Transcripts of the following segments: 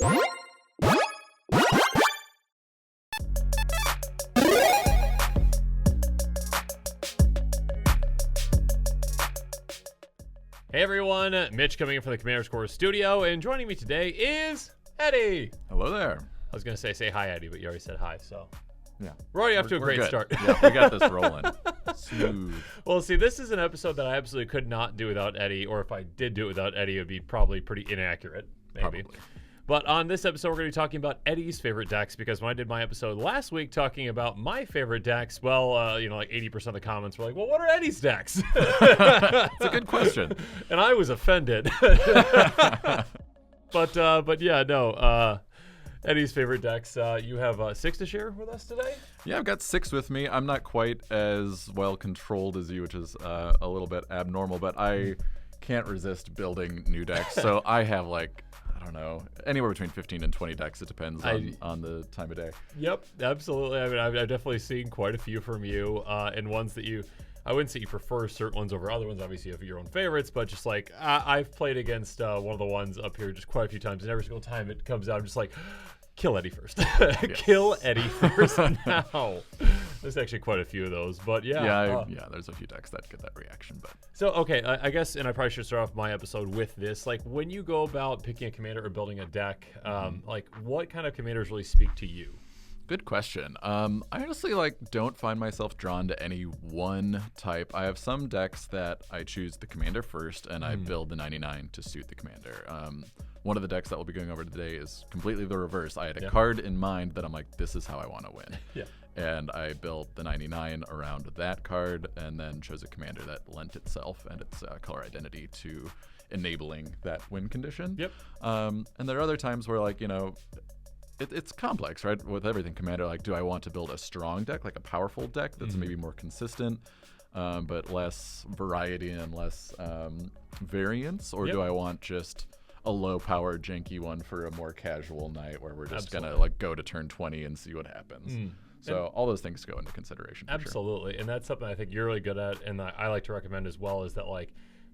Hey everyone, Mitch coming in from the Commander's Core studio, and joining me today is Eddie. Hello there. I was going to say hi, Eddie, but you already said hi, so. Yeah. We're already off to a great good. start. Yeah, we got this rolling. Smooth. Well, see, this is an episode that I absolutely could not do without Eddie, or if I did do it without Eddie, it would be probably pretty inaccurate, maybe. Probably. But on this episode, we're going to be talking about Eddie's favorite decks, because when I did my episode last week talking about my favorite decks, well, like 80% of the comments were like, well, what are Eddie's decks? It's a good question. And I was offended. But yeah, no. Eddie's favorite decks. You have 6 to share with us today? Yeah, I've got 6 with me. I'm not quite as well controlled as you, which is a little bit abnormal, but I can't resist building new decks. So I have I don't know, anywhere between 15 and 20 decks. It depends on the time of day. Yep, absolutely. I mean, I've definitely seen quite a few from you, and ones that I wouldn't say you prefer certain ones over other ones. Obviously, you have your own favorites, but just I've played against one of the ones up here just quite a few times, and every single time it comes out, I'm just like, kill Eddie first. Kill Eddie first now. There's actually quite a few of those, but yeah. Yeah, there's a few decks that get that reaction, but. So, okay, I guess, and I probably should start off my episode with this. When you go about picking a commander or building a deck, what kind of commanders really speak to you? Good question. I honestly don't find myself drawn to any one type. I have some decks that I choose the commander first, and I build the 99 to suit the commander. One of the decks that we'll be going over today is completely the reverse. I had a card in mind that I'm like, this is how I want to win. Yeah. And I built the 99 around that card, and then chose a commander that lent itself and its color identity to enabling that win condition. Yep. And there are other times where it's complex, right? With everything commander, do I want to build a strong deck, like a powerful deck that's maybe more consistent, but less variety and less variance, or do I want just a low-power, janky one for a more casual night where we're just gonna go to turn 20 and see what happens? So all those things go into consideration. Absolutely, and that's something I think you're really good at, and I like to recommend as well, is that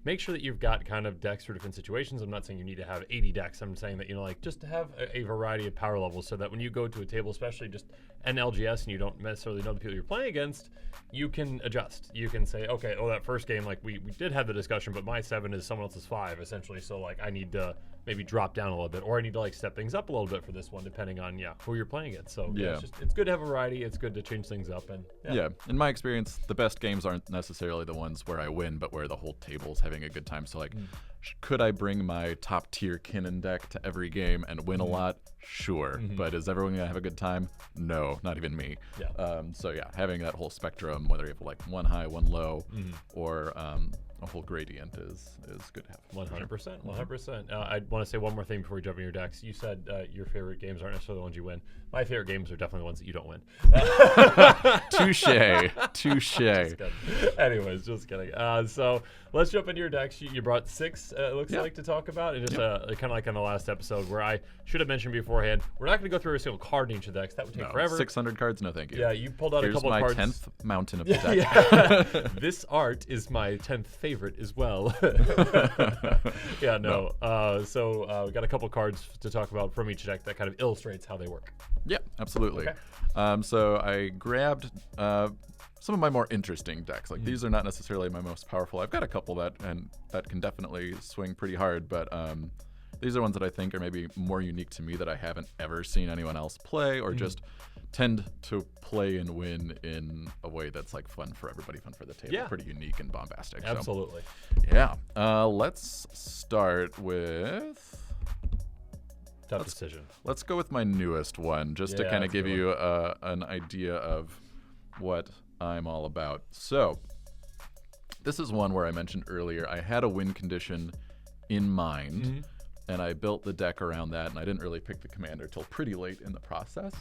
make sure that you've got kind of decks for different situations. I'm not saying you need to have 80 decks. I'm saying that, just to have a variety of power levels, so that when you go to a table, especially just an LGS, and you don't necessarily know the people you're playing against, you can adjust. You can say, okay, that first game, we did have the discussion, but my 7 is someone else's 5, essentially. So, I need to maybe drop down a little bit, or I need to, step things up a little bit for this one, depending on, who you're playing against. So, it's good to have variety. It's good to change things up. And in my experience, the best games aren't necessarily the ones where I win, but where the whole table's having a good time. So could I bring my top tier Kinnan deck to every game and win a lot? Sure. But is everyone gonna have a good time? No, not even me. So having that whole spectrum, whether you have one high, one low, or a whole gradient is good to have. 100%. 100%. I want to say one more thing before we jump in your decks. You said your favorite games aren't necessarily the ones you win. My favorite games are definitely the ones that you don't win. Touche. Anyways, just kidding. So let's jump into your decks. You brought 6, it looks like, to talk about. And just kind of like on the last episode, where I should have mentioned beforehand, we're not going to go through every single card in each of the decks. That would take forever. 600 cards? No, thank you. Yeah, you pulled out a couple of cards. Here's my 10th mountain of the deck. This art is my 10th favorite as well. So we got a couple cards to talk about from each deck that kind of illustrates how they work. Yeah, absolutely. Okay. So I grabbed some of my more interesting decks. These are not necessarily my most powerful. I've got a couple that can definitely swing pretty hard, but these are ones that I think are maybe more unique to me, that I haven't ever seen anyone else play, or just tend to play and win in a way that's fun for everybody, fun for the table, pretty unique and bombastic. Absolutely. So, let's start with tough decision. Let's go with my newest one, just to kind of give you an idea of what I'm all about. So this is one where I mentioned earlier I had a win condition in mind, and I built the deck around that, and I didn't really pick the commander till pretty late in the process.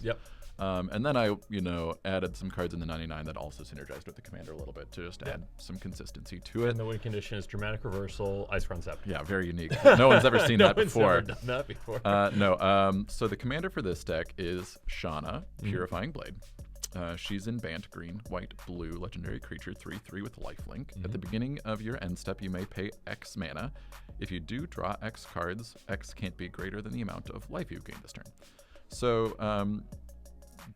And then I, added some cards in the 99 that also synergized with the commander a little bit to just add some consistency to it. And the win condition is dramatic reversal, Ice Crown Scepter. Yeah, very unique. No one's ever seen that before. No one's ever done that before. No. So the commander for this deck is Shauna, Purifying Blade. She's in Bant, green, white, blue, legendary creature, 3/3 with lifelink. At the beginning of your end step, you may pay X mana. If you do draw X cards, X can't be greater than the amount of life you gain this turn. So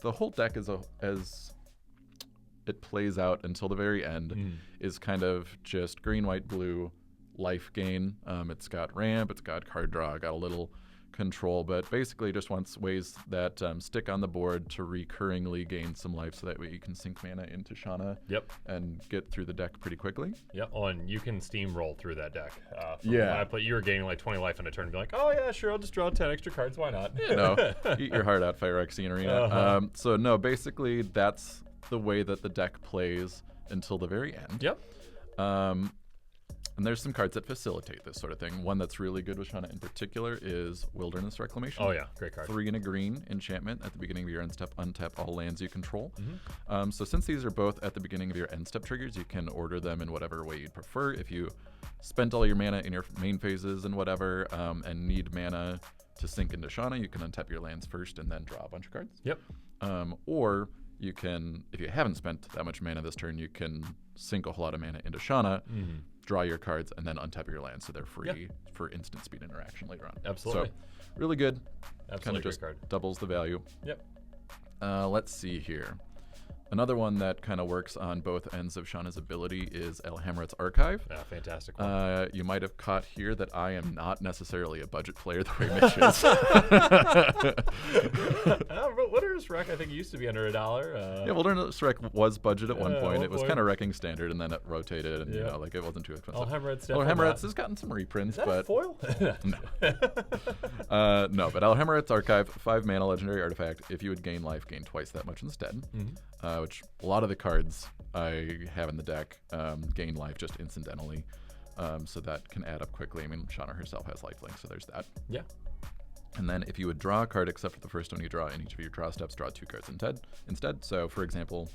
the whole deck as it plays out until the very end is kind of just green, white, blue, life gain. It's got ramp, it's got card draw, got a little control, but basically just wants ways that stick on the board to recurringly gain some life, so that way you can sink mana into Shauna and get through the deck pretty quickly. Oh, and you can steamroll through that deck. But you were gaining like 20 life in a turn and be like, oh yeah, sure, I'll just draw 10 extra cards, why not? Eat your heart out, Phyrexian Arena. So no, basically that's the way that the deck plays until the very end. And there's some cards that facilitate this sort of thing. One that's really good with Shauna in particular is Wilderness Reclamation. Oh yeah, great card. 3 and a green enchantment. At the beginning of your end step, untap all lands you control. So since these are both at the beginning of your end step triggers, you can order them in whatever way you'd prefer. If you spent all your mana in your main phases and whatever, and need mana to sink into Shauna, you can untap your lands first and then draw a bunch of cards. Or you can, if you haven't spent that much mana this turn, you can sink a whole lot of mana into Shauna, draw your cards, and then untap your lands, so they're free for instant speed interaction later on. Absolutely. So really good. Absolutely kind of just card. Doubles the value. Let's see here. Another one that kind of works on both ends of Shauna's ability is Alhammarret's Archive. Fantastic one. You might have caught here that I am not necessarily a budget player the way Mitch is. Wilderness Rec, I think, used to be under $1. Wilderness Rec was budget at one point. It was kind of wrecking standard, and then it rotated, and it wasn't too expensive. Alhammarret's has gotten some reprints, but foil? No. But Alhammarret's Archive, 5 mana legendary artifact. If you would gain life, gain twice that much instead. Which a lot of the cards I have in the deck gain life just incidentally, so that can add up quickly. I mean, Shauna herself has lifelink, so there's that. And then if you would draw a card except for the first one you draw in each of your draw steps, draw 2 cards instead. So, for example,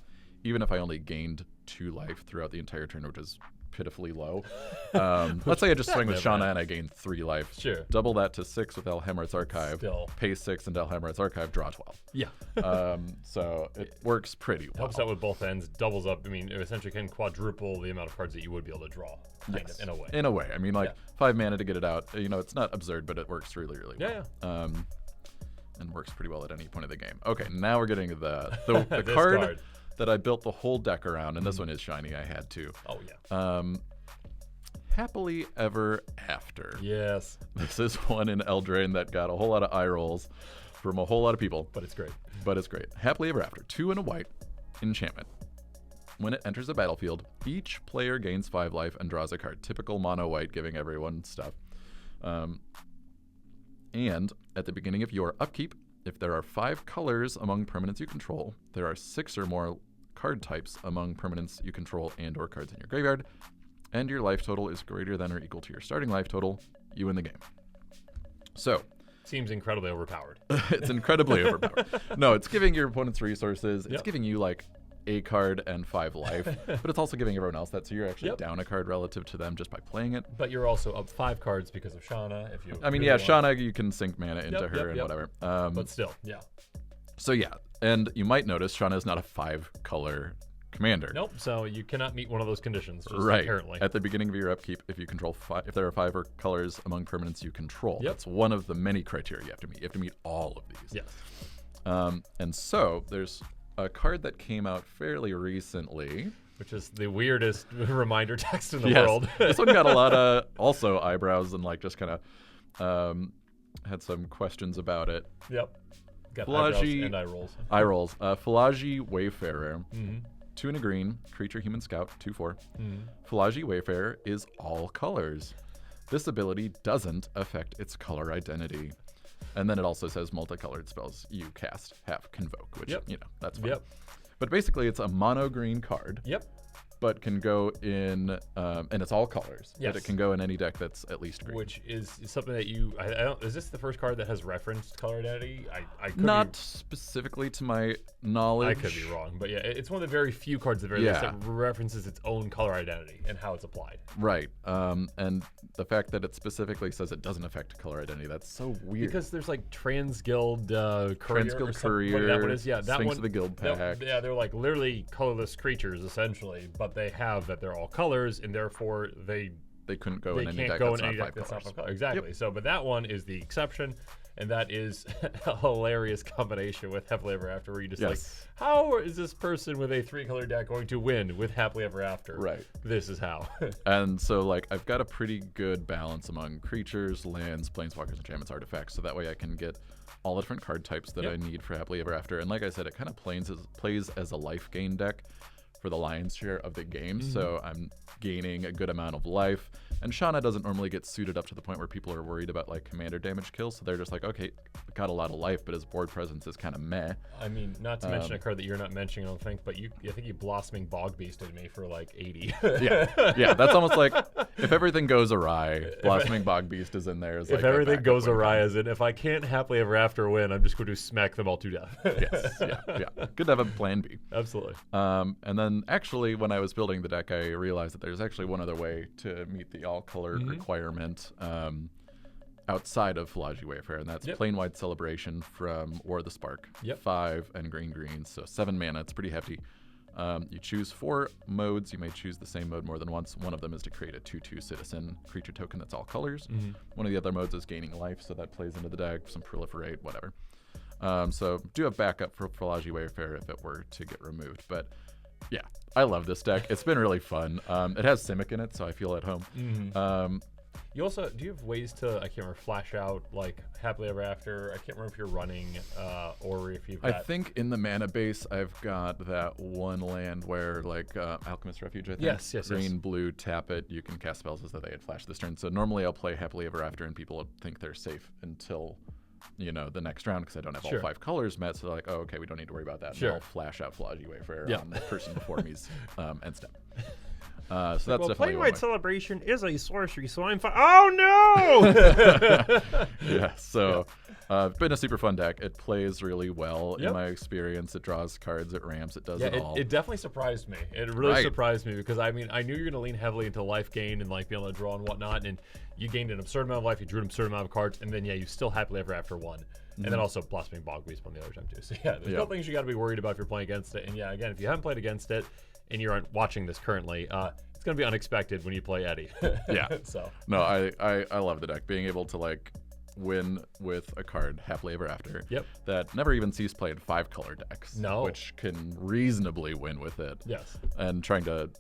even if I only gained 2 life throughout the entire turn, which is pitifully low. Let's say I just swing with Shauna and I gain 3 life. Double that to 6 with Alhammarret's Archive. Pay 6 into Alhammarret's Archive, draw 12. So it works pretty well. Helps out with both ends, doubles up. I mean, it essentially can quadruple the amount of cards that you would be able to draw. Kind of, in a way. In a way. I mean, 5 mana to get it out. It's not absurd, but it works really, really well. And works pretty well at any point of the game. Okay, now we're getting to the card that I built the whole deck around, and this one is shiny. I had to. Happily Ever After. Yes. This is one in Eldraine that got a whole lot of eye rolls from a whole lot of people. But it's great. Happily Ever After. 2 and a white. Enchantment. When it enters the battlefield, each player gains 5 life and draws a card. Typical mono white, giving everyone stuff. And at the beginning of your upkeep, if there are 5 colors among permanents you control, there are 6 or more card types among permanents you control and or cards in your graveyard, and your life total is greater than or equal to your starting life total, you win the game. So seems incredibly overpowered. It's incredibly overpowered. No, it's giving your opponents resources. It's giving you like a card and 5 life, but it's also giving everyone else that, so you're actually down a card relative to them just by playing it. But you're also up 5 cards because of Shauna. If you, Shauna, you can sink mana into her and whatever. But still, So and you might notice Shauna is not a 5-color commander. Nope. So you cannot meet one of those conditions. Apparently. At the beginning of your upkeep, if you control 5, if there are 5 colors among permanents you control, that's one of the many criteria you have to meet. You have to meet all of these. And so there's a card that came out fairly recently, which is the weirdest reminder text in the world. This one got a lot of also eyebrows and just kind of had some questions about it. Got eyebrows and eye rolls. Falaji Wayfarer. 2 and a green, creature human scout, 2/4. Falaji Wayfarer is all colors. This ability doesn't affect its color identity. And then it also says multicolored spells you cast have convoke, which, that's fine. But basically it's a mono green card. but can go in, and it's all colors. Yes. But it can go in any deck that's at least green. Which is something that I don't. Is this the first card that has referenced color identity? I could Not specifically to my knowledge. I could be wrong, but yeah, it's one of the very few cards at the very least that references its own color identity and how it's applied. Right. And the fact that it specifically says it doesn't affect color identity, that's so weird. Because there's like Transguild Courier. Transguild Courier, that one is. Yeah, that Sphinx one. of the Guild Pack. They're like literally colorless creatures essentially, but they have that they're all colors, and therefore they couldn't go in any can't deck go that's in any not deck 5 that's not colors. 5 colors. Exactly. So, but that one is the exception, and that is a hilarious combination with Happily Ever After, where you just like, how is this person with a 3-color deck going to win with Happily Ever After? Right. This is how. And so, like, I've got a pretty good balance among creatures, lands, planeswalkers, enchantments, artifacts, so that way I can get all the different card types that I need for Happily Ever After. And like I said, it kind of plays as a life gain deck for the lion's share of the game, so I'm gaining a good amount of life. And Shauna doesn't normally get suited up to the point where people are worried about like commander damage kills, so they're just like, okay, got a lot of life, but his board presence is kind of meh. I mean, not to mention a card that you're not mentioning, I don't think, but I think you Blossoming Bog Beasted me for like 80. yeah, that's almost like if everything goes awry, Blossoming Bog Beast is in there. If everything goes awry, as in if I can't Happily Ever After win, I'm just going to smack them all to death. Yes, yeah. Good to have a plan B. Absolutely. And then actually, when I was building the deck, I realized that there's actually one other way to meet the all-color requirement outside of Falaji Wayfarer, and that's Plane-Wide Celebration from War of the Spark. 5 and green, so 7 mana. It's pretty hefty. You choose 4 modes. You may choose the same mode more than once. One of them is to create a 2/2 citizen creature token that's all colors. One of the other modes is gaining life, so that plays into the deck, some proliferate, whatever. So do have backup for Falaji Wayfarer if it were to get removed. But yeah, I love this deck. It's been really fun. It has Simic in it, so I feel at home. You also, do you have ways to, I can't remember, flash out like Happily Ever After? I can't remember if you're running or if you've got... I think in the mana base, I've got that one land where like Alchemist Refuge, I think. Yes. Green, blue, tap it. You can cast spells as though they had flashed this turn. So normally I'll play Happily Ever After and people think they're safe until... the next round, because I don't have all 5 colors met, so they're like, oh, okay, we don't need to worry about that. And I'll flash out Falaji Wayfarer on the person before me's end step. So that's definitely Plane-Wide Celebration is a sorcery, so I'm fine. Oh, no! Yeah, so it's been a super fun deck. It plays really well in my experience. It draws cards, it ramps, it does it all. It definitely surprised me. It really surprised me because, I mean, I knew you were going to lean heavily into life gain and like being able to draw and whatnot, and you gained an absurd amount of life, you drew an absurd amount of cards, and then, you still Happily Ever After won. And then also Blossoming Bog Beast on the other time, too. So, there's no things you got to be worried about if you're playing against it. And, again, if you haven't played against it and you're watching this currently, it's going to be unexpected when you play Eddie. So. No, I love the deck. Being able to, like, win with a card Happily Ever After that never even sees play in 5-color decks. Which can reasonably win with it. Yes. And trying to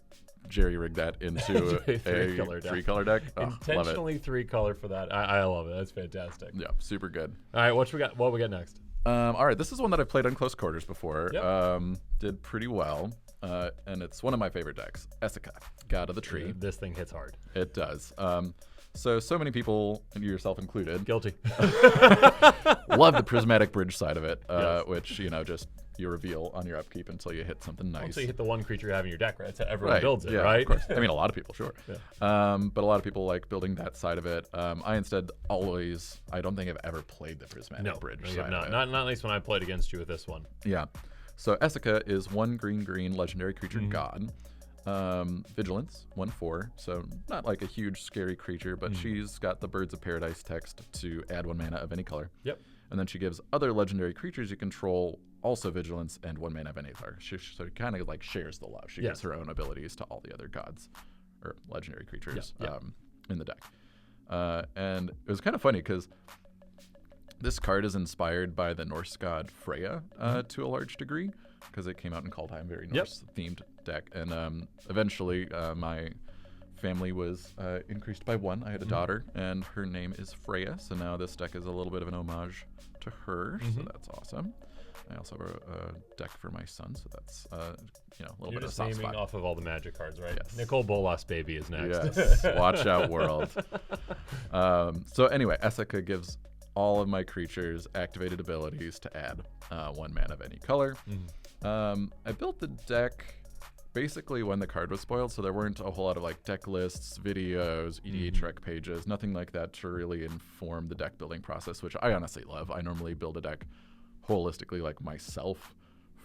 jerry-rig that into a 3-color deck. Intentionally 3-color for that. I love it. That's fantastic. Yeah, super good. All right, what we got next? All right, this is one that I've played on close quarters before. Did pretty well. And it's one of my favorite decks, Esika, God of the Tree. This thing hits hard. It does. So many people, and yourself included, guilty, love the prismatic bridge side of it, which just you reveal on your upkeep until you hit something nice. Until you hit the one creature you have in your deck, right? That's how everyone builds it, right? Of course. I mean, a lot of people, sure. But a lot of people like building that side of it. I instead I don't think I've ever played the prismatic bridge side of it. Not at least when I played against you with this one. Yeah. So Esika is 1 green legendary creature god. Vigilance, 1/4, so not like a huge scary creature, but she's got the Birds of Paradise text to add 1 mana of any color. And then she gives other legendary creatures you control also Vigilance and 1 mana of any color. So it kind of like shares the love. She gives her own abilities to all the other gods or legendary creatures in the deck. And it was kind of funny because this card is inspired by the Norse god Freya to a large degree, because it came out in Kaldheim, very Norse-themed deck. And eventually my family was increased by 1. I had a daughter, and her name is Freya, so now this deck is a little bit of an homage to her, so that's awesome. I also have a deck for my son, so that's a little bit of a soft spot. You're naming off of all the Magic cards, right? Yes. Nicole Bolas baby is next. Yes, watch out, world. So anyway, Esika gives all of my creatures activated abilities to add 1 mana of any color. I built the deck basically when the card was spoiled, so there weren't a whole lot of like deck lists, videos, EDH rec pages, nothing like that to really inform the deck building process, which I honestly love. I normally build a deck holistically, like myself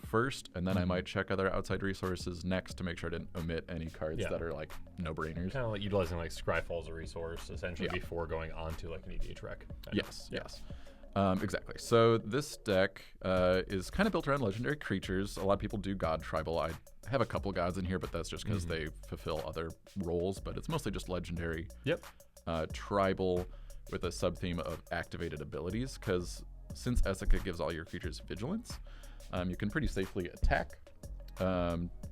first, and then I might check other outside resources next to make sure I didn't omit any cards that are like no-brainers. Kind of like utilizing like Scryfall as a resource essentially before going on to like an EDH rec. Yes. Exactly. So this deck is kind of built around legendary creatures. A lot of people do God Tribal. I have a couple gods in here, but that's just because they fulfill other roles, but it's mostly just legendary. Tribal with a sub-theme of activated abilities, because since Esika gives all your creatures vigilance, you can pretty safely attack,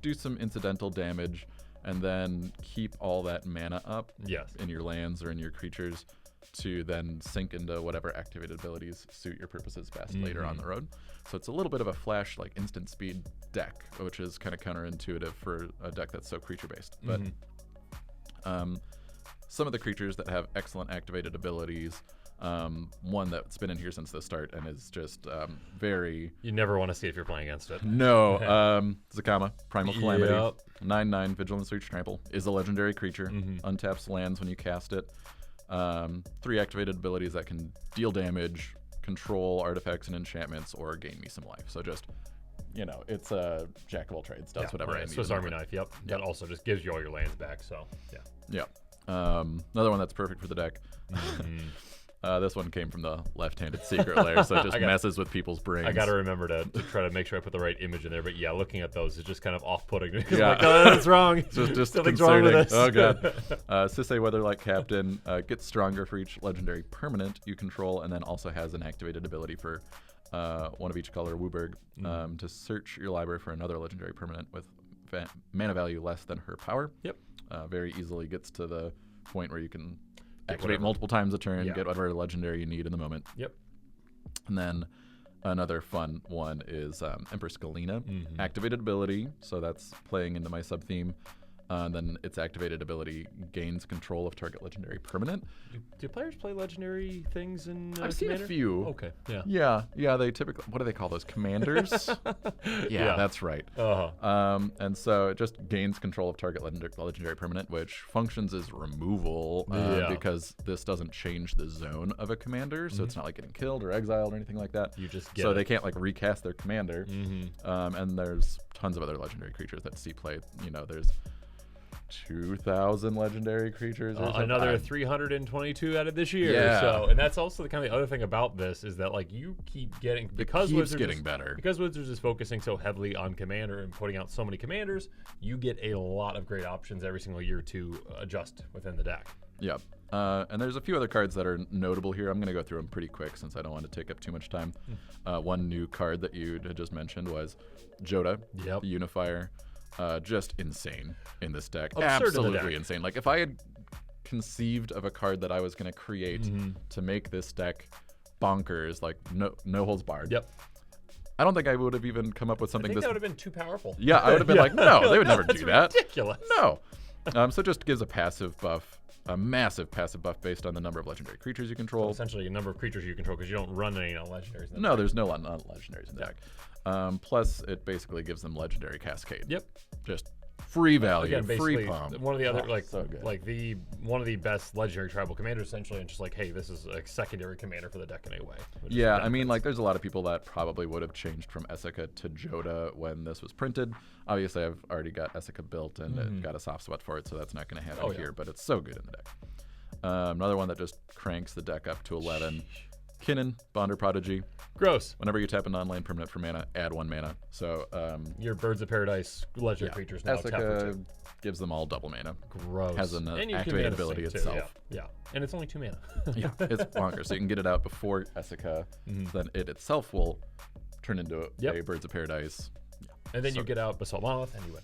do some incidental damage, and then keep all that mana up in your lands or in your creatures to then sink into whatever activated abilities suit your purposes best later on the road. So it's a little bit of a flash, like instant speed deck, which is kind of counterintuitive for a deck that's so creature based. But some of the creatures that have excellent activated abilities, one that's been in here since the start and is just very... You never want to see if you're playing against it. No. Zakama, Primal Calamity, 9/9 Vigilance Reach Trample, is a legendary creature. Untaps lands when you cast it. 3 activated abilities that can deal damage, control artifacts and enchantments, or gain me some life. So just, it's a jack of all trades, does whatever I need. Swiss Army knife, That also just gives you all your lands back, so another one that's perfect for the deck. This one came from the left-handed secret layer, so it just messes with people's brains. I got to remember to try to make sure I put the right image in there. But yeah, looking at those is just kind of off-putting. Like, oh, that's wrong. just Something's wrong with this. Oh, God. Sithis Weatherlight Captain gets stronger for each legendary permanent you control, and then also has an activated ability for one of each color, Wooburg, to search your library for another legendary permanent with mana value less than her power. Very easily gets to the point where you can activate multiple times a turn, get whatever legendary you need in the moment. And then another fun one is Empress Galena, activated ability. So that's playing into my sub-theme. Then its activated ability gains control of target legendary permanent. Do players play legendary things in I've seen Commander? A few. Okay. Yeah. They typically, what do they call those? Commanders? That's right. And so it just gains control of target legendary permanent, which functions as removal because this doesn't change the zone of a commander. So it's not like getting killed or exiled or anything like that. You just get so they can't like recast their commander. And there's tons of other legendary creatures that see play. There's 2,000 legendary creatures or something. Another 322 added this year. So, and that's also the other thing about this is that like you keep getting because Wizards better. Because Wizards is focusing so heavily on Commander and putting out so many commanders, you get a lot of great options every single year to adjust within the deck. And there's a few other cards that are notable here. I'm going to go through them pretty quick since I don't want to take up too much time. One new card that you had just mentioned was Joda, the Unifier. Just insane in this deck. Absurd. Absolutely insane. Like if I had conceived of a card that I was going to create to make this deck bonkers, like no holds barred. I don't think I would have even come up with something that would have been too powerful. I would have been like, no, they would never do that. Ridiculous. No. So it just gives a passive buff, a massive passive buff based on the number of legendary creatures you control. So essentially, a number of creatures you control because you don't run any non-legendaries. No, there's no non-legendaries in the deck. Plus, it basically gives them legendary cascade. Just free value, again, free pump. One of the other one of the best legendary tribal commanders essentially, and just like, hey, this is a secondary commander for the deck in a way. I mean, like, there's a lot of people that probably would have changed from Esika to Joda when this was printed. Obviously, I've already got Esika built and got a soft spot for it, so that's not going to happen here. But it's so good in the deck. Another one that just cranks the deck up to 11. Kinnan, Bonder Prodigy. Gross. Whenever you tap a non-land permanent for mana, add 1 mana. So your Birds of Paradise legendary creatures now tap for 2. Gives them all double mana. Gross. Has an activated ability itself. And it's only 2 mana. It's bonkers. So you can get it out before Esika. Then it itself will turn into a Birds of Paradise. And then you get out Basalt Monolith and you win.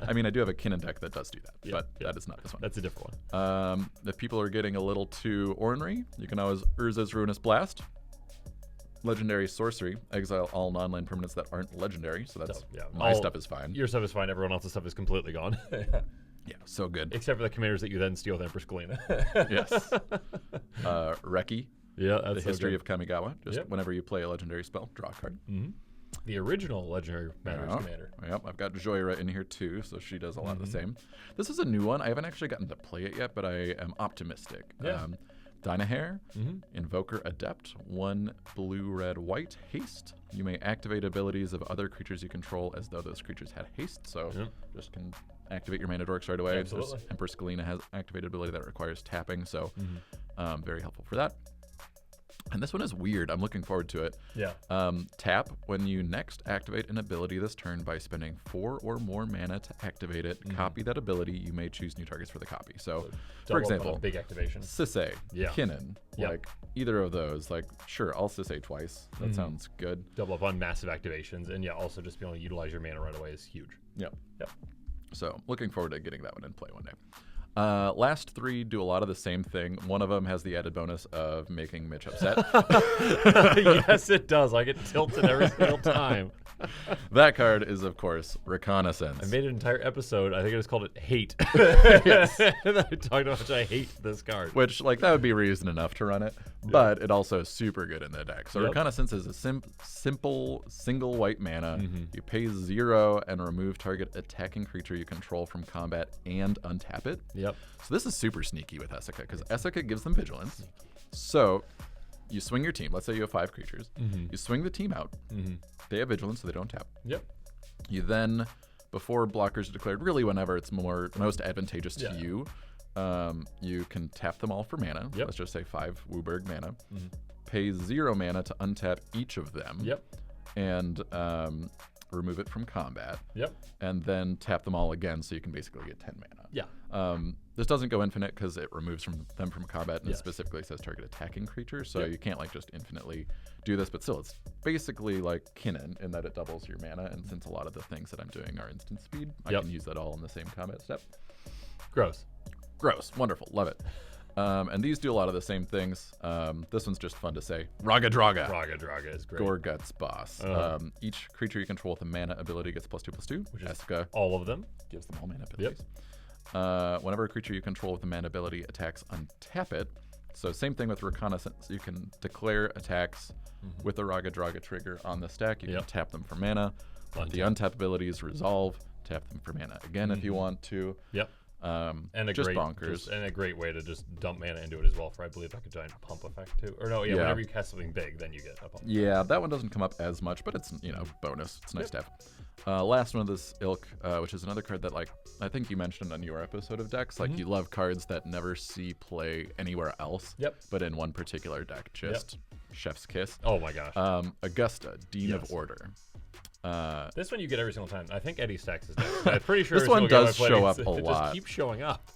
I mean, I do have a Kinnan deck that does do that, but that is not this one. That's a different one. If people are getting a little too ornery, you can always Urza's Ruinous Blast. Legendary sorcery. Exile all non-land permanents that aren't legendary. So that's my stuff is fine. Your stuff is fine. Everyone else's stuff is completely gone. So good. Except for the commanders that you then steal with Empress Galena. Yes. Reki. That's the history of Kamigawa. Just whenever you play a legendary spell, draw a card. The original Legendary Matters commander. Yep, I've got Joyra in here too, so she does a lot of the same. This is a new one. I haven't actually gotten to play it yet, but I am optimistic. Yeah. Dynahair, Invoker Adept, 1 blue, red, white, haste. You may activate abilities of other creatures you control as though those creatures had haste, so just can activate your mana dorks right away. Absolutely. Empress Galena has activated ability that requires tapping, so very helpful for that. And this one is weird. I'm looking forward to it. Yeah. Tap when you next activate an ability this turn by spending 4 or more mana to activate it. Copy that ability. You may choose new targets for the copy. So for example, big activation. Sisay, Kinnan, like either of those. Like, sure, I'll Sisay twice. That sounds good. Double up on massive activations, and also just being able to utilize your mana right away is huge. Yep. So looking forward to getting that one in play one day. Last 3 do a lot of the same thing. One of them has the added bonus of making Mitch upset. Yes, it does. I get tilted every single time. That card is, of course, Reconnaissance. I made an entire episode. I think I just called it Hate. Yes. And I talked about how much I hate this card. Which, like, that would be reason enough to run it. But it also is super good in the deck. So Reconnaissance is a simple single white mana. You pay 0 and remove target attacking creature you control from combat and untap it. So this is super sneaky with Esika, because Esika gives them vigilance. So you swing your team. Let's say you have 5 creatures. You swing the team out. They have vigilance, so they don't tap. You then, before blockers are declared, really whenever it's most advantageous to you, you can tap them all for mana. Let's just say 5 Wooburg mana. Pay 0 mana to untap each of them. And remove it from combat. And then tap them all again, so you can basically get 10 mana. This doesn't go infinite because it removes them from combat, and it specifically says target attacking creature, so you can't like just infinitely do this, but still it's basically like Kinnan in that it doubles your mana, and since a lot of the things that I'm doing are instant speed, I can use that all in the same combat step. Gross, wonderful, love it. And these do a lot of the same things. This one's just fun to say. Raga Draga. Raga Draga is great. Gorgut's boss. Each creature you control with a mana ability gets +2/+2. Which is Esika all of them. Gives them all mana abilities. Whenever a creature you control with a mana ability attacks, untap it. So same thing with Reconnaissance. You can declare attacks with the Raga Draga trigger on the stack. You can tap them for mana. Let the untap abilities resolve. Tap them for mana again if you want to. And a just great bonkers. And a great way to just dump mana into it as well, for I believe like a giant pump effect too. Or no, whenever you cast something big, then you get a pump. That one doesn't come up as much, but it's bonus. It's nice to have. Last one of this ilk, which is another card that like I think you mentioned on your episode of decks. Like you love cards that never see play anywhere else. But in one particular deck, just chef's kiss. Oh my gosh. Augusta, Dean of Order. This one you get every single time. I think Eddie stacks his deck. I'm pretty sure this one does show up a lot. It lot. just keeps showing up.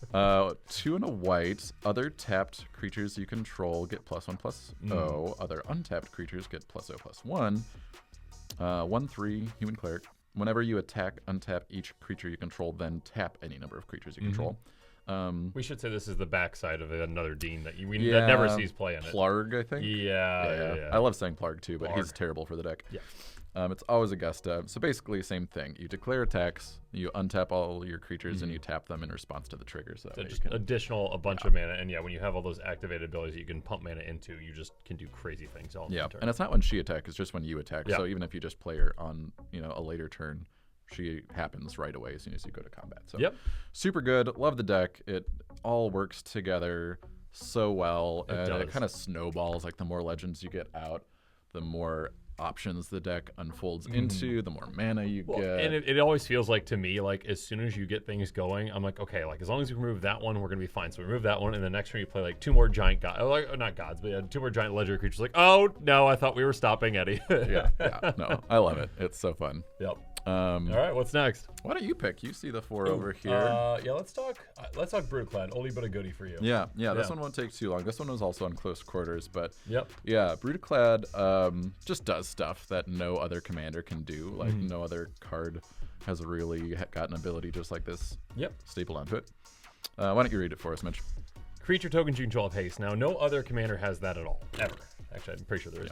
2 and a white. Other tapped creatures you control get +1/+0. Other untapped creatures get +0/+1. 1/3 human cleric. Whenever you attack, untap each creature you control, then tap any number of creatures you control. We should say this is the backside of another Dean that that never sees play in it. Plarg, I think. Yeah. I love saying Plarg too, but he's terrible for the deck. It's always Augusta. So basically, same thing. You declare attacks, you untap all your creatures, and you tap them in response to the trigger. So just additional a bunch of mana, and when you have all those activated abilities that you can pump mana into, you just can do crazy things all the time. And it's not when she attacks; it's just when you attack. So even if you just play her on a later turn, she happens right away as soon as you go to combat. So super good. Love the deck. It all works together so well, and it kind of snowballs. Like the more legends you get out, the more options the deck unfolds into, the more mana you get. And it always feels like to me, like as soon as you get things going, I'm like, okay, like as long as you remove that one, we're gonna be fine. So we remove that one, and the next turn you play like 2 more giant gods, like not gods, but 2 more giant legendary creatures. Like, oh no, I thought we were stopping Eddie. No, I love it. It's so fun. All right, what's next? Why don't you pick? You see the 4 over here. Let's talk Brudiclad. Oldie but a goodie for you. This one won't take too long. This one was also on close quarters, but Brudiclad just does stuff that no other commander can do. Like no other card has really got an ability just like this stapled onto it. Why don't you read it for us, Mitch? Creature tokens you control have haste. Now, no other commander has that at all, ever. Actually, I'm pretty sure there is.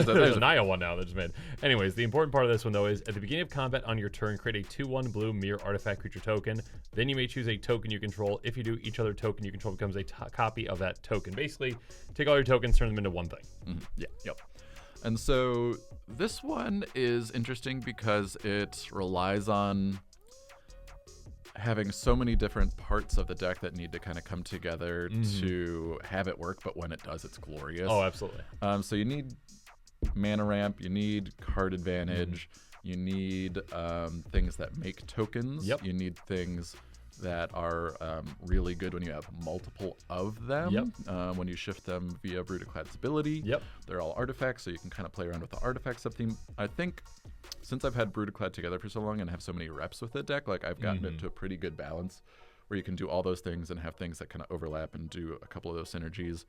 There's a Naya one now that just made. Anyways, the important part of this one, though, is at the beginning of combat on your turn, create a 2/1 blue mirror artifact creature token. Then you may choose a token you control. If you do, each other token you control becomes a copy of that token. Basically, take all your tokens, turn them into one thing. And so this one is interesting because it relies on having so many different parts of the deck that need to kind of come together to have it work, but when it does, it's glorious. Oh, absolutely. So you need mana ramp, you need card advantage, you need things that make tokens, Yep. you need things that are really good when you have multiple of them, when you shift them via Brudiclad's ability. Yep. They're all artifacts, so you can kind of play around with the artifact sub-theme. I think since I've had Brudiclad together for so long and have so many reps with the deck, like I've gotten it to a pretty good balance where you can do all those things and have things that kind of overlap and do a couple of those synergies.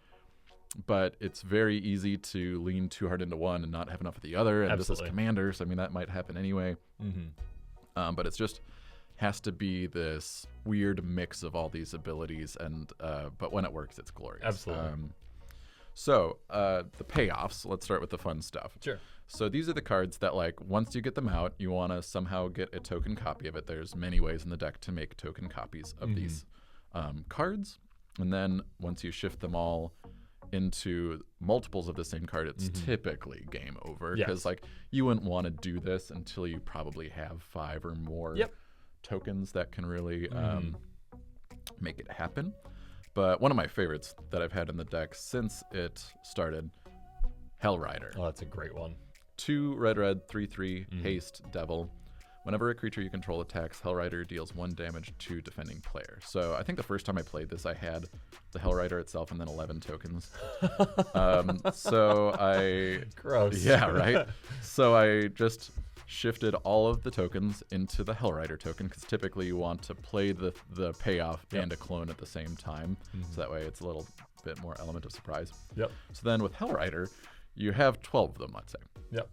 But it's very easy to lean too hard into one and not have enough of the other. And Absolutely. This is Commander, so I mean, that might happen anyway. But it's just has to be this weird mix of all these abilities, and but when it works, it's glorious. Absolutely. So the payoffs, let's start with the fun stuff. Sure. So these are the cards that, like, once you get them out, you want to somehow get a token copy of it. There's many ways in the deck to make token copies of these cards. And then once you shift them all into multiples of the same card, it's typically game over. Because, like, you wouldn't want to do this until you probably have 5 or more tokens that can really make it happen. But one of my favorites that I've had in the deck since it started, Hellrider. Oh, that's a great one. 2 red, 3/3 haste devil. Whenever a creature you control attacks, Hellrider deals 1 damage to defending player. So I think the first time I played this, I had the Hellrider itself and then 11 tokens. So I... Gross. Yeah, right? So I just shifted all of the tokens into the Hellrider token, because typically you want to play the payoff and a clone at the same time. So that way it's a little bit more element of surprise. Yep. So then with Hellrider, you have 12 of them, let's say. Yep.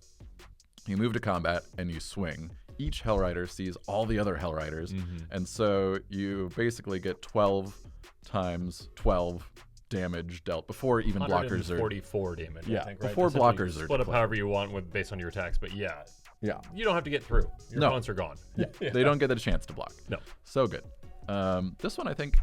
You move to combat and you swing. Each Hellrider sees all the other Hellriders, and so you basically get 12 times 12 damage dealt before even blockers are... 144 damage, I think, right? Before blockers are split up declared. however you want with based on your attacks, but yeah, Yeah. you don't have to get through. Your No. opponents are gone. Yeah. They don't get a chance to block. No. So good. This one, I think...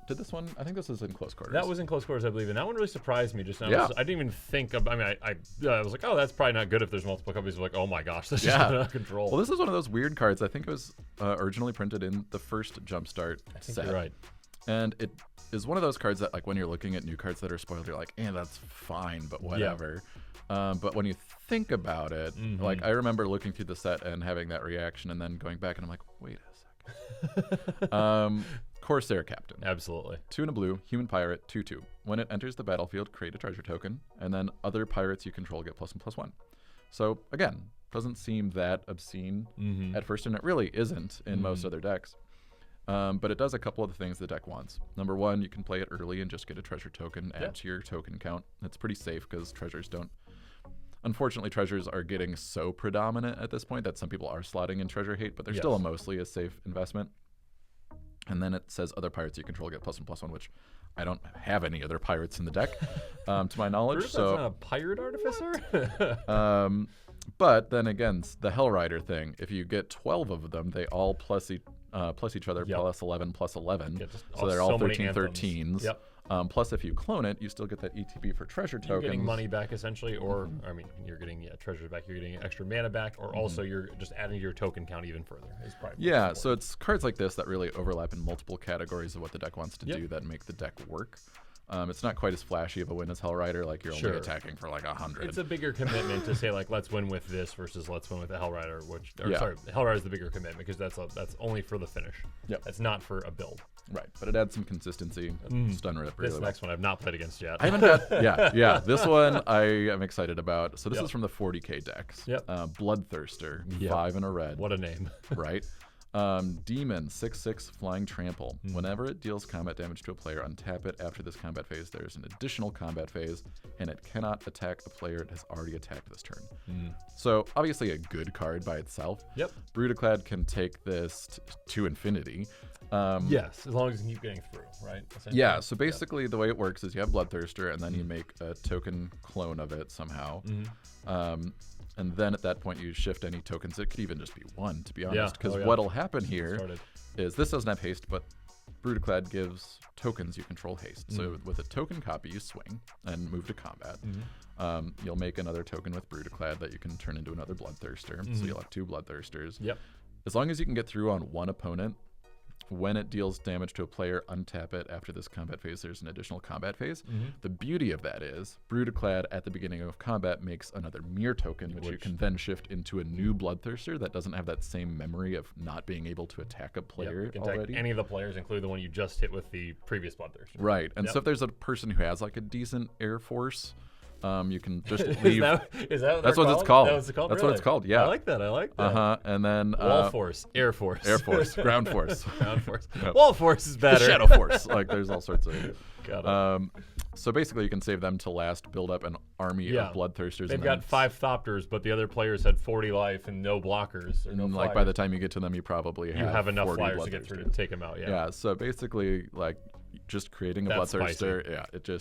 Did this one? I think this was in close quarters. That was in close quarters, I believe, and that one really surprised me. Just now, Yeah. I didn't even think of. I mean, I was like, oh, that's probably not good if there's multiple copies. I'm like, oh my gosh, this is out of control. Well, this is one of those weird cards. I think it was originally printed in the first Jumpstart I think set. you're right. And it is one of those cards that, like, when you're looking at new cards that are spoiled, you're like, that's fine, but whatever. But when you think about it, like, I remember looking through the set and having that reaction, and then going back and I'm like, wait a second. Corsair Captain. Absolutely. 2 and a blue, human pirate, 2/2. When it enters the battlefield, create a treasure token, and then other pirates you control get +1/+1. So again, doesn't seem that obscene at first, and it really isn't in most other decks. But it does a couple of the things the deck wants. Number 1, you can play it early and just get a treasure token, add to your token count. That's pretty safe because treasures don't... Unfortunately, treasures are getting so predominant at this point that some people are slotting in treasure hate, but they're still mostly a safe investment. And then it says other pirates you control get +1/+1, which I don't have any other pirates in the deck, to my knowledge. That's So not a pirate artificer? but then again, the Hellrider thing, if you get 12 of them, they all plus each other, +11/+11. So they're all 13/13s. Yep. Plus, if you clone it, you still get that ETB for treasure tokens. You're getting money back, essentially, or, I mean, you're getting treasures back, you're getting extra mana back, or also you're just adding to your token count even further. Is probably so it's cards like this that really overlap in multiple categories of what the deck wants to do that make the deck work. It's not quite as flashy of a win as Hellrider, like you're only attacking for like 100. It's a bigger commitment to say, like, let's win with this versus let's win with the Hellrider, sorry, Hellrider is the bigger commitment because that's only for the finish. Yep. That's not for a build. Right, but it adds some consistency. Stun rip. This next one I've not played against yet. I haven't got, this one I am excited about. So this is from the 40k decks. Bloodthirster, 5 and a red. What a name. Right. Demon, 6/6 flying trample. Whenever it deals combat damage to a player, untap it. After this combat phase, there's an additional combat phase, and it cannot attack the player it has already attacked this turn. So obviously a good card by itself. Brudiclad can take this to infinity. Yes, as long as you keep getting through, right? Yeah, so basically the way it works is you have Bloodthirster, and then you make a token clone of it somehow. And then at that point, you shift any tokens. It could even just be 1, to be honest, because what'll happen here is this doesn't have haste, but Brudiclad gives tokens you control haste. So with a token copy, you swing and move to combat. You'll make another token with Brudiclad that you can turn into another Bloodthirster. So you'll have 2 Bloodthirsters. Yep. As long as you can get through on one opponent, when it deals damage to a player, untap it. After this combat phase, there's an additional combat phase. The beauty of that is Brudiclad at the beginning of combat makes another mirror token, which you can then shift into a new Bloodthirster that doesn't have that same memory of not being able to attack a player You can already. attack any of the players, including the one you just hit with the previous Bloodthirster. Right. And so if there's a person who has like a decent air force, you can just leave. Is that what That's what it's called. That's what it's called. Yeah. I like that. And then Wall force, air force, ground force, ground force. Wall force is better. The shadow force. Like there's all sorts of. Got it. So basically, you can save them to last, build up an army of Bloodthirsters. They've got 5 Thopters, but the other players had 40 life and no blockers. Or no and like by the time you get to them, you probably have enough 40 flyers to get through to take them out. Yeah. So basically, like just creating a Bloodthirster. Spicy. Yeah.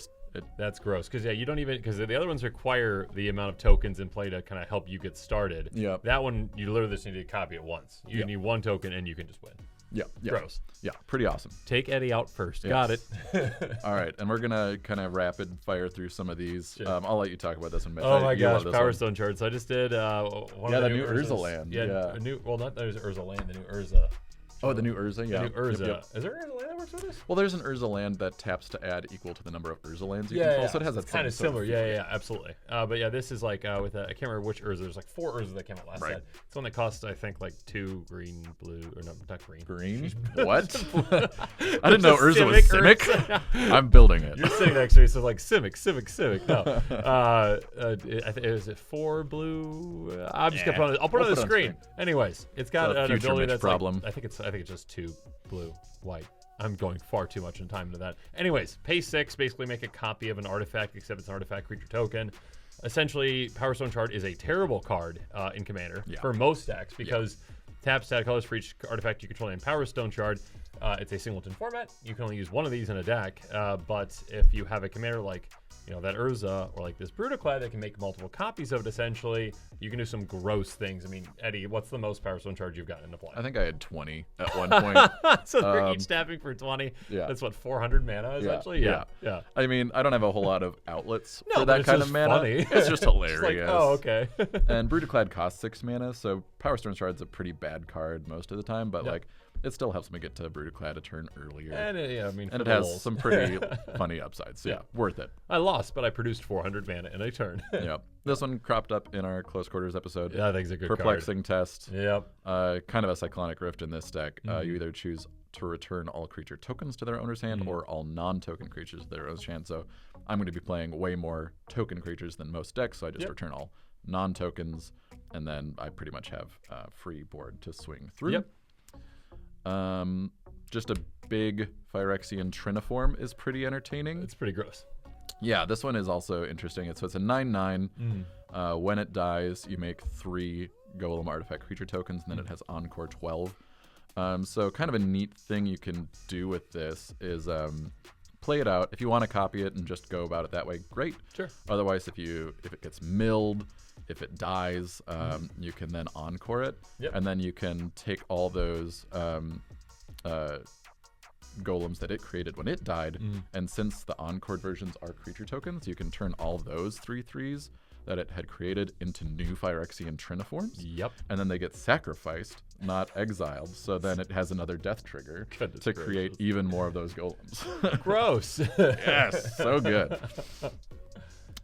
That's gross because you don't even because the other ones require the amount of tokens in play to kind of help you get started. Yeah. That one you literally just need to copy it once. You need 1 token and you can just win. Yeah. Gross. Yeah. Pretty awesome. Take Eddie out first. Yes. Got it. All right, and we're gonna kind of rapid fire through some of these. Sure. I'll let you talk about this one. Mitch. Oh my gosh, Power Power Stone charts. I just did one Yeah, of the the new Urzas. Urza land. Yeah. A new, well, not the Urza land, the new Urza. Oh, the new Urza. Yeah. The new Urza. Yep. Is there an Urza land that works with this? Well, there's an Urza land that taps to add equal to the number of Urza lands you Yeah, control, so it has that kind of same similar. sort of Yeah, absolutely. But yeah, this is like with I can't remember which Urza. There's like 4 Urzas that came out last set. It's one that costs I think like 2 green, blue, or no, not green. Green? What? I didn't know Urza was Simic. I'm building it. You're sitting next to me, so like Simic. No. Is it 4 blue? I'm just gonna put it. I'll put it on the screen. Anyways, it's got an ability that's problem. Like, I think it's just 2 blue, white. I'm going far too much in time into that. Anyways, pay 6, basically make a copy of an artifact, except it's an artifact creature token. Essentially, Power Stone Chart is a terrible card in Commander for most decks because tap stat colors for each artifact you control in Power Stone Chart. It's a singleton format. You can only use one of these in a deck, but if you have a commander like that Urza or like this Brudiclad that can make multiple copies of it, essentially, you can do some gross things. I mean, Eddie, what's the most Power Stone charge you've gotten into play? I think I had 20 at one point. So they're each tapping for 20. Yeah. That's what, 400 mana essentially? Yeah. I mean, I don't have a whole lot of outlets No, for but that it's kind just of mana. funny. It's just hilarious. It's like, oh, okay. And Brudiclad costs 6 mana, so Power Stone Shard's a pretty bad card most of the time, but like it still helps me get to Brudiclad a turn earlier. And it has some pretty funny upsides. So yeah, worth it. I lost, but I produced 400 mana in a turn. Yep. This one cropped up in our Close Quarters episode. Yeah, I think it's a good Perplexing Test. Yep. Kind of a Cyclonic Rift in this deck. You either choose to return all creature tokens to their owner's hand or all non-token creatures to their owner's hand. So I'm going to be playing way more token creatures than most decks, so I just return all non-tokens, and then I pretty much have free board to swing through. Yep. Just a big Phyrexian Triniform is pretty entertaining. It's pretty gross. Yeah, this one is also interesting. So it's a 9/9. When it dies, you make 3 Golem artifact creature tokens, and then it has Encore 12. So kind of a neat thing you can do with this is play it out. If you want to copy it and just go about it that way, great. Sure. Otherwise, if it gets milled, if it dies, you can then encore it, and then you can take all those golems that it created when it died, and since the encored versions are creature tokens, you can turn all those 3/3s that it had created into new Phyrexian Triniforms. Yep. And then they get sacrificed, not exiled, so then it has another death trigger to create even more of those golems. Gross. Yes, so good.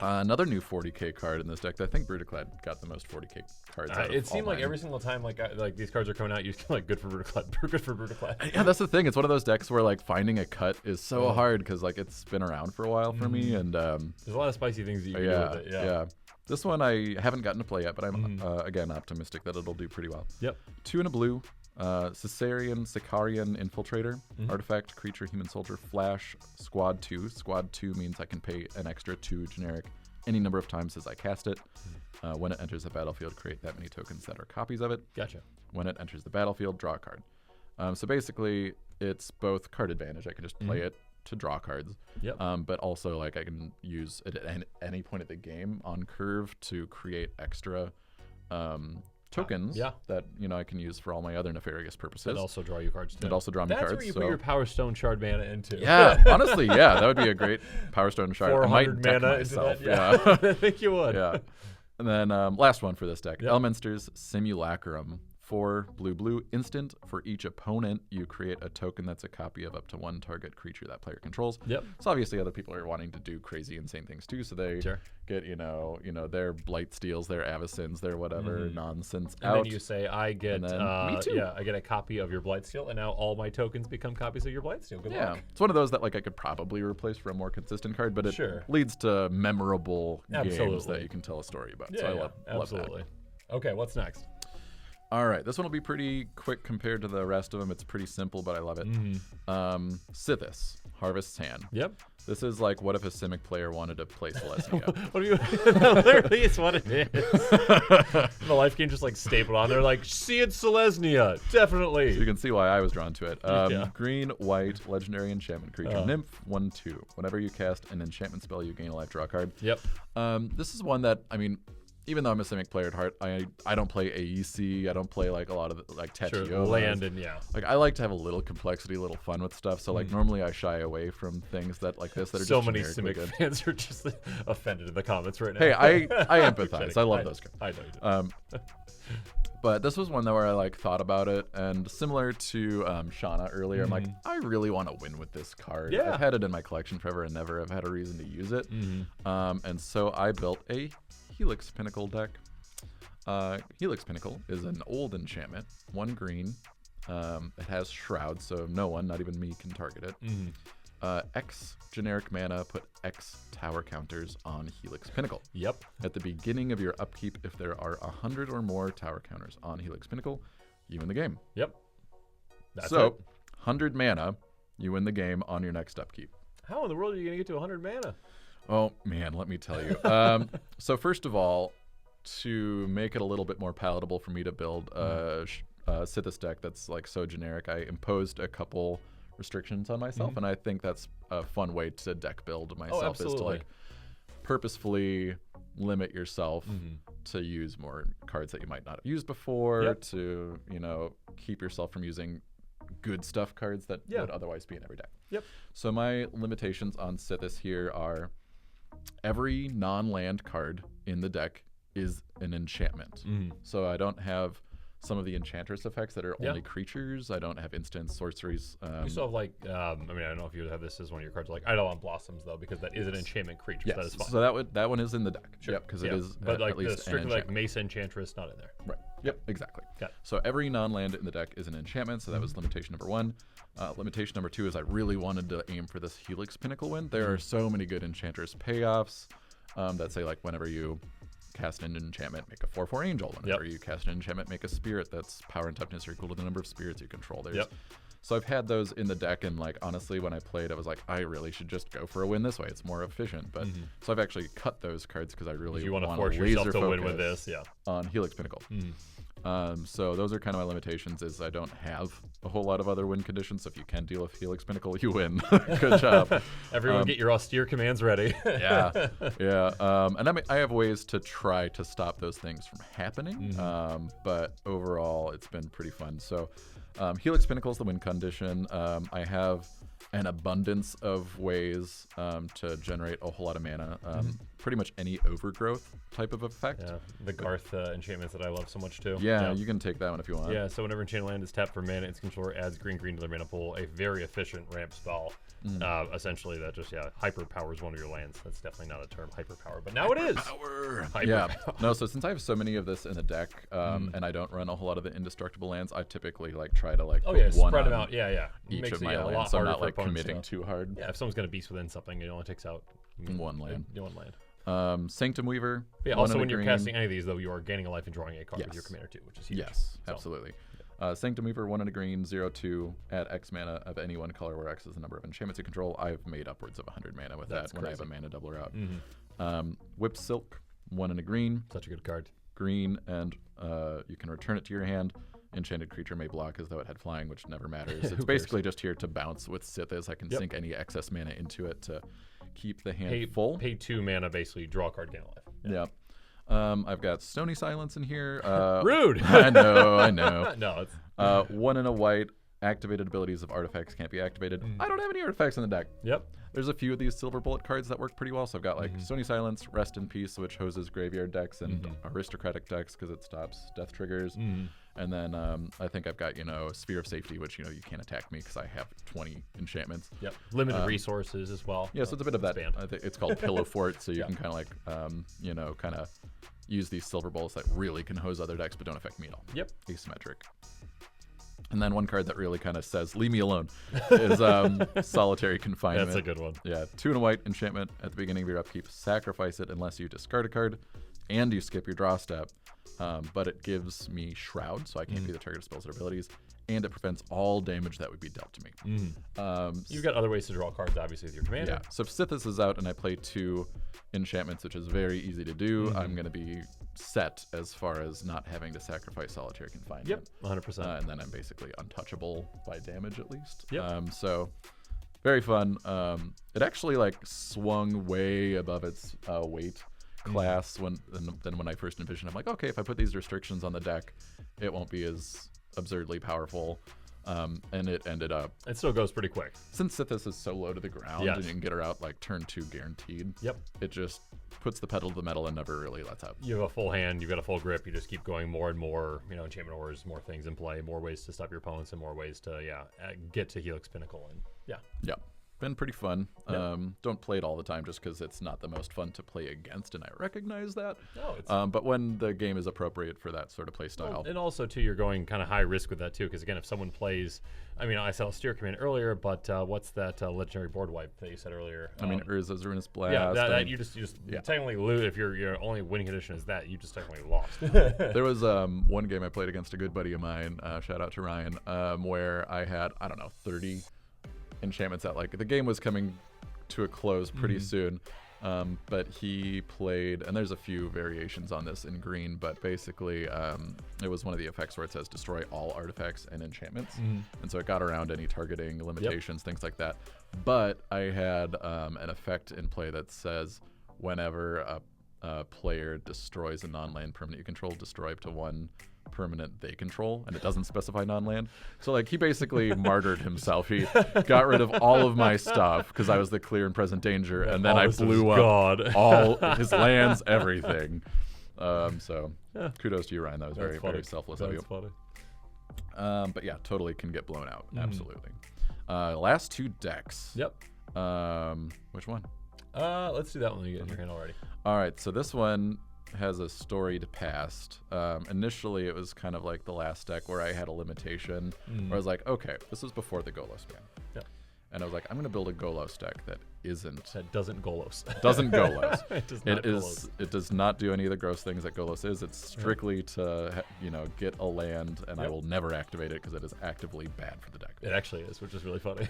Another new 40k card in this deck. I think Brudiclad got the most 40k cards out of it seemed all like mine. every single time like these cards are coming out, you're like, good for Brudiclad, good for Brudiclad. Yeah, that's the thing. It's one of those decks where like finding a cut is so hard because like it's been around for a while for me, and there's a lot of spicy things that you can do with it. Yeah. This one I haven't gotten to play yet, but I'm again optimistic that it'll do pretty well. Yep. 2 and a blue. Sicarian Infiltrator, artifact, creature, human soldier, flash, squad 2. Squad 2 means I can pay an extra 2 generic any number of times as I cast it. When it enters the battlefield, create that many tokens that are copies of it. Gotcha. When it enters the battlefield, draw a card. So basically, it's both card advantage. I can just play it to draw cards. Yep. But also, like, I can use it at any point of the game on curve to create extra tokens Yeah. that I can use for all my other nefarious purposes. And also draw you cards too. And also draw me cards. That's where you put your Power Stone Shard mana into. Yeah, honestly, yeah, that would be a great Power Stone Shard. 400 deck mana myself. into that. Yeah. I think you would. Yeah. And then last one for this deck, Yep. Elminster's Simulacrum. 4 blue instant. For each opponent, you create a token that's a copy of up to one target creature that player controls. Yep. So obviously other people are wanting to do crazy, insane things too. So they Sure. get, their Blight Steals, their Avacins, their whatever nonsense And out. then you say, I get, And then, me too. yeah, I get a copy of your Blightsteel, and now all my tokens become copies of your Blightsteel. Good luck. It's one of those that I could probably replace for a more consistent card, but it Sure. leads to memorable games Absolutely. that you can tell a story about. Yeah, so I yeah, love absolutely. that. Okay, what's next? All right, this one will be pretty quick compared to the rest of them. It's pretty simple, but I love it. Sithis, Harvest's Hand. Yep. This is like, what if a Simic player wanted to play Selesnya? What do you? Literally, it's what it is. The life game just stapled on there, see it, Selesnya, definitely. So you can see why I was drawn to it. Yeah. Green, white, legendary enchantment creature, nymph, 1/2. Whenever you cast an enchantment spell, you gain a life, draw a card. Yep. This is one that, even though I'm a Simic player at heart, I don't play AEC. I don't play a lot of Tatiolas. Sure, land and yeah. I like to have a little complexity, a little fun with stuff. So normally I shy away from things that this that are So just many generically Simic good. fans are just offended in the comments right now. Hey, I empathize. Kidding. I love those guys. I know you do. But this was one that where I thought about it, and similar to Shauna earlier, I'm like, I really want to win with this card. Yeah. I've had it in my collection forever and never have had a reason to use it. And so I built a Helix Pinnacle deck. Helix Pinnacle is an old enchantment, 1 green. It has Shroud, so no one, not even me, can target it. X generic mana, put X tower counters on Helix Pinnacle. Yep. At the beginning of your upkeep, if there are 100 or more tower counters on Helix Pinnacle, you win the game. Yep. That's so, it. 100 mana, you win the game on your next upkeep. How in the world are you going to get to 100 mana? Oh, man, let me tell you. So first of all, to make it a little bit more palatable for me to build a Sithis deck that's so generic, I imposed a couple restrictions on myself, and I think that's a fun way to deck build myself, is to purposefully limit yourself to use more cards that you might not have used before, to keep yourself from using good stuff cards that would otherwise be in every deck. Yep. So my limitations on Sithis here are every non-land card in the deck is an enchantment. So I don't have some of the enchantress effects that are only creatures. I don't have instants, sorceries. You still have I don't know if you would have this as one of your cards. Eidolon Blossoms though, because that is an enchantment creature. Yes. So that is fine. So that one is in the deck. Sure. Yep, because it is but at least strictly an Mace Enchantress not in there. Right. Yep, exactly. Got it. So every non-land in the deck is an enchantment, so that was limitation number 1. Limitation number 2 is I really wanted to aim for this Helix Pinnacle win. There are so many good enchantress payoffs that say whenever you cast an enchantment, make a 4/4 angel. Whenever you cast an enchantment, make a spirit that's power and toughness are equal to the number of spirits you control. So I've had those in the deck, and honestly, when I played, I was I really should just go for a win this way. It's more efficient. But so I've actually cut those cards because I really want to force yourself to win with this. On Helix Pinnacle. So those are kind of my limitations. Is I don't have a whole lot of other win conditions. So if you can deal with Helix Pinnacle, you win. Good job. Everyone, get your austere commands ready. yeah. And I have ways to try to stop those things from happening. But overall, it's been pretty fun. So Helix Pinnacle is the win condition. I have an abundance of ways to generate a whole lot of mana. Pretty much any overgrowth type of effect. Yeah, the Garth enchantments that I love so much too. Yeah, you can take that one if you want. Yeah, so whenever enchanted land is tapped for mana, its controller adds green to their mana pool. A very efficient ramp spell. Essentially, that just hyper powers one of your lands. That's definitely not a term, hyper power, but now it is. Yeah. No, so since I have so many of this in the deck, and I don't run a whole lot of the indestructible lands, I typically try to put one spread them on out. Yeah. each Makes of it my a lot lands, so I'm harder not for opponents committing to- too hard. Yeah, if someone's gonna beast within something, it only takes out One land. One land. Sanctum Weaver. Yeah. Also, when you're casting any of these, though, you are gaining a life and drawing a card with Yes. your commander too, which is huge. Yes, So, absolutely. Sanctum Weaver, 1 and a green, 0/2, add X mana of any one color where X is the number of enchantments you control. I've made upwards of 100 mana with That's that when I have a crazy. mana doubler out. Whip Silk, 1 and a green, Such a good card. green, and you can return it to your hand. Enchanted creature may block as though it had flying, which never matters. It's basically just here to bounce with Sithis. I can sink any excess mana into it to keep the hand full. Pay 2 mana, basically draw a card, gain a life. Yeah. I've got Stony Silence in here. Rude. I know. No, it's 1 and a white. Activated abilities of artifacts can't be activated. I don't have any artifacts in the deck. Yep. There's a few of these Silver Bullet cards that work pretty well. So I've got like Stony Silence, Rest in Peace, which hoses graveyard decks and aristocratic decks because it stops death triggers. And then I think I've got, Sphere of Safety, which, you can't attack me because I have 20 enchantments. Yep. Limited resources as well. Yeah, so it's a bit of that. Expand. I think it's called Pillow Fort. So you can kind of like, kind of use these Silver Bullets that really can hose other decks but don't affect me at all. Yep. Asymmetric. And then one card that really kind of says, leave me alone, is Solitary Confinement. That's a good one. Yeah, 2 and a white enchantment at the beginning of your upkeep. Sacrifice it unless you discard a card and you skip your draw step. But it gives me Shroud, so I can't be the target of spells or abilities. And it prevents all damage that would be dealt to me. You've got other ways to draw cards, obviously, with your commander. Yeah, so if Sithis is out and I play 2 enchantments, which is very easy to do, I'm going to be set as far as not having to sacrifice Solitary Confinement. Yep, 100%. And then I'm basically untouchable by damage at least. Yep. So very fun. It actually like swung way above its weight class when I first envisioned. I'm like, okay, if I put these restrictions on the deck, it won't be as absurdly powerful. And it ended up. It still goes pretty quick. Since Sithis is so low to the ground and you can get her out like turn 2 guaranteed. Yep. It just puts the pedal to the metal and never really lets out. You have a full hand, you've got a full grip, you just keep going more and more, enchantment ores, more things in play, more ways to stop your opponents and more ways to, get to Helix Pinnacle. And Yeah. Been pretty fun. Yep. Don't play it all the time just because it's not the most fun to play against, and I recognize that. No, it's but when the game is appropriate for that sort of play style. Well, and also, too, you're going kind of high risk with that, too, because, again, if someone plays, I said Austere Command earlier, but what's that legendary board wipe that you said earlier? Urza's Ruinous Blast. Yeah, that you just technically lose. If your only winning condition is that, you just technically lost. There was one game I played against a good buddy of mine, shout out to Ryan, where I had, 30 enchantments out. Like, the game was coming to a close pretty soon, but he played, and there's a few variations on this in green, but basically it was one of the effects where it says destroy all artifacts and enchantments, and so it got around any targeting limitations, things like that. But I had an effect in play that says whenever a player destroys a non-land permanent you control, destroy up to 1 permanent they control, and it doesn't specify non-land. So like he basically martyred himself. He got rid of all of my stuff because I was the clear and present danger, and then I blew up all his lands, everything. So kudos to you, Ryan. That was very, very selfless of you. Funny. But yeah, totally can get blown out. Absolutely. Last 2 decks. Yep. Which one? Let's do that one when you get in your hand already. All right, so this one has a storied past. Initially, it was kind of like the last deck where I had a limitation where I was like, okay, this was before the Golos ban. Yep. And I was like, I'm going to build a Golos deck that isn't. That doesn't Golos. Doesn't Golos. It does not Golos. It does not do any of the gross things that Golos is. It's strictly to, get a land, and I will never activate it because it is actively bad for the deck. It actually is, which is really funny.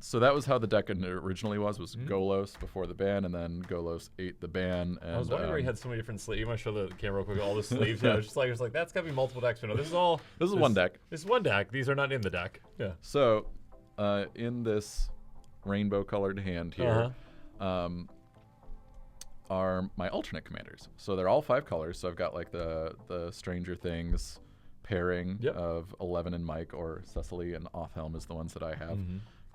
So that was how the deck originally was Golos before the ban, and then Golos ate the ban. And, I was wondering where he had so many different sleeves. You might show the camera real quick. All the sleeves. Yeah, I was like, that's got to be multiple decks. But no, this is all. This is one deck. This is one deck. These are not in the deck. Yeah. So, in this rainbow-colored hand here, are my alternate commanders. So they're all 5 colors. So I've got like the Stranger Things pairing of 11 and Mike, or Cecily and Offhelm is the ones that I have.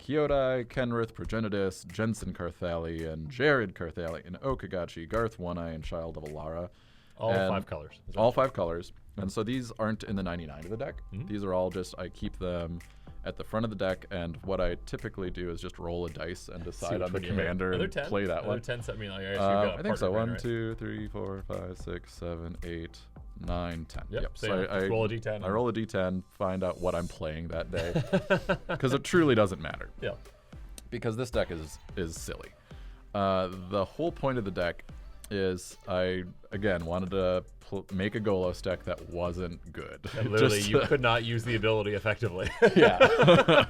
Kyodai, Kenrith, Progenitus, Jensen Carthalion, Jared Carthalion, Okagachi, Garth One-Eye, and Child of Alara. All 5 colors. All 5 colors. And so these aren't in the 99 of the deck. These are all just, I keep them at the front of the deck, and what I typically do is just roll a dice and decide on the commander and play that one. 10 set me like I think so. 1, 2, 3, 4, 5, 6, 7, 8, 9, 10. Yep. So I roll a d10. I roll a d10, find out what I'm playing that day, because it truly doesn't matter. Yeah. Because this deck is silly. The whole point of the deck is I, again, wanted to make a Golos deck that wasn't good. And literally, you could not use the ability effectively. Yeah.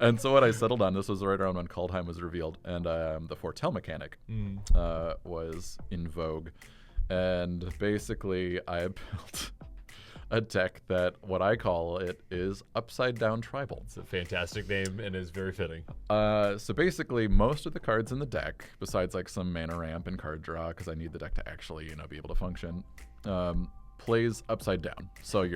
And so what I settled on, this was right around when Kaldheim was revealed, and the Foretell mechanic was in vogue. And basically, I built a deck that what I call it is Upside Down Tribal. It's a fantastic name and is very fitting. So basically, most of the cards in the deck, besides like some mana ramp and card draw, because I need the deck to actually be able to function, plays upside down. So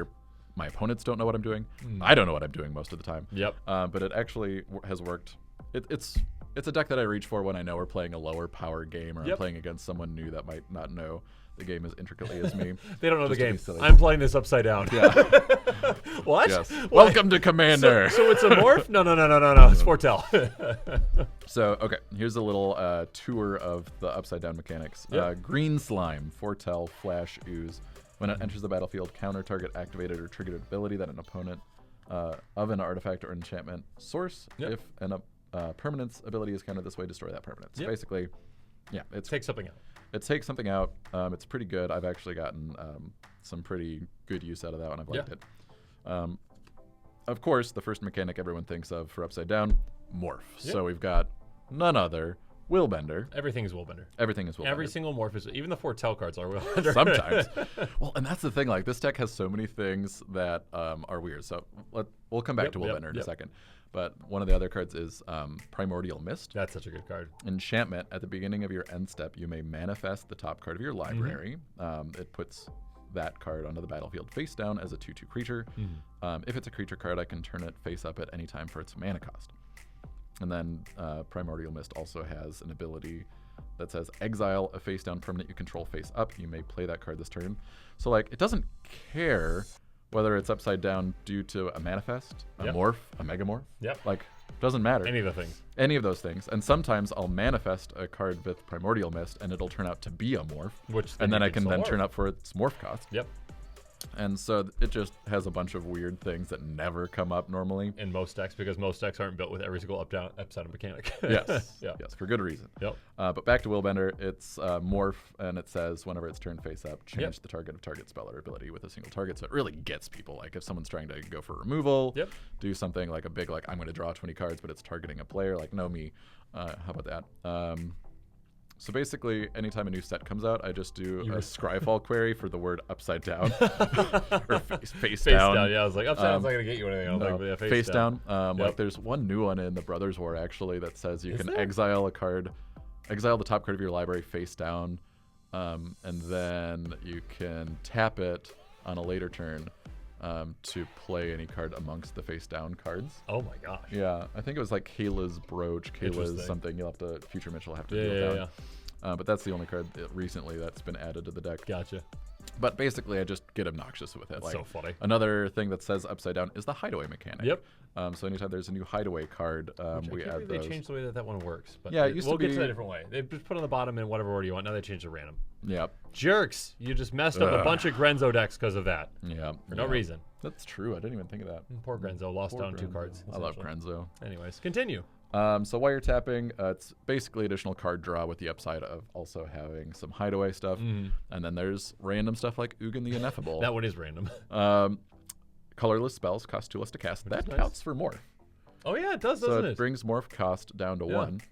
my opponents don't know what I'm doing. I don't know what I'm doing most of the time. Yep. But it actually has worked. It's a deck that I reach for when I know we're playing a lower power game or I'm playing against someone new that might not know the game as intricately as me. They don't know the game. I'm playing this upside down. Yeah. What? Yes. Welcome to Commander. So it's a morph? No. It's Foretell. So, okay, here's a little tour of the upside down mechanics. Green Slime, Foretell, Flash, Ooze. When it enters the battlefield, counter target activated or triggered ability that an opponent of an artifact or enchantment source. If an permanence ability is countered this way, destroy that permanence. Basically, Take something out. It takes something out. It's pretty good. I've actually gotten some pretty good use out of that one. I've liked it. Of course, the first mechanic everyone thinks of for Upside Down, Morph. So we've got none other, Willbender. Everything is Willbender. Everything is Willbender. Every single morph is, even the Foretell cards are Willbender. Sometimes. Well, and that's the thing. Like, this deck has so many things that are weird. So we'll come back to Willbender in a second. But one of the other cards is Primordial Mist. That's such a good card. Enchantment. At the beginning of your end step, you may manifest the top card of your library. It puts that card onto the battlefield face down as a 2/2 creature. If it's a creature card, I can turn it face up at any time for its mana cost. And then Primordial Mist also has an ability that says exile a face down permanent you control face up. You may play that card this turn. So like, it doesn't care whether it's upside down due to a manifest, a morph, a megamorph. Like, doesn't matter. Any of the things. Any of those things. And sometimes I'll manifest a card with Primordial Mist and it'll turn out to be a morph. And then I can then turn up for its morph cost. And so it just has a bunch of weird things that never come up normally. In most decks, because most decks aren't built with every single upside down mechanic. Yes, for good reason. But back to Willbender, it's morph, and it says whenever it's turned face up, change the target of target spell or ability with a single target. So it really gets people. Like if someone's trying to go for removal, do something like a big, like I'm going to draw 20 cards, but it's targeting a player, like no me. How about that? So basically, anytime a new set comes out, I just do a Scryfall query for the word upside down or face down. Yeah, I was like, upside down's not going to get you anything. I was like, yeah, face down. Like there's one new one in the Brothers War, actually, that says you can exile a card, exile the top card of your library face down, and then you can tap it on a later turn to play any card amongst the face down cards. Oh my gosh. Yeah, I think it was like Kayla's Brooch, Kayla's something. You'll have to, future Mitch will have to deal with that. But that's the only card recently that's been added to the deck. Gotcha. But basically, I just get obnoxious with it. That's so funny. Another thing that says upside down is the hideaway mechanic. So anytime there's a new hideaway card, we add those. They changed the way that one works. But yeah, it used we'll to be, get to that a different way. They just put it on the bottom in whatever order you want. Now they changed it random. Jerks. You just messed up a bunch of Grenzo decks because of that. For no reason. That's true. I didn't even think of that. Poor Grenzo lost down 2 cards. I love Grenzo. Anyways, continue. So wiretapping, it's basically additional card draw with the upside of also having some hideaway stuff. And then there's random stuff like Ugin the Ineffable. That one is random. Colorless spells cost 2 less to cast. That counts for morph. Oh yeah, it does, doesn't it? So it brings morph cost down to 1.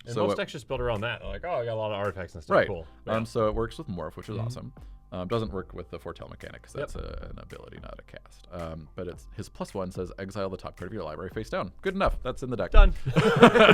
And most decks just build around that. They're like, oh, I got a lot of artifacts and stuff. Cool. So it works with morph, which is awesome. Doesn't work with the Foretell mechanic because that's an ability, not a cast. But it's his +1 says exile the top card of your library face down. Good enough. That's in the deck. Done.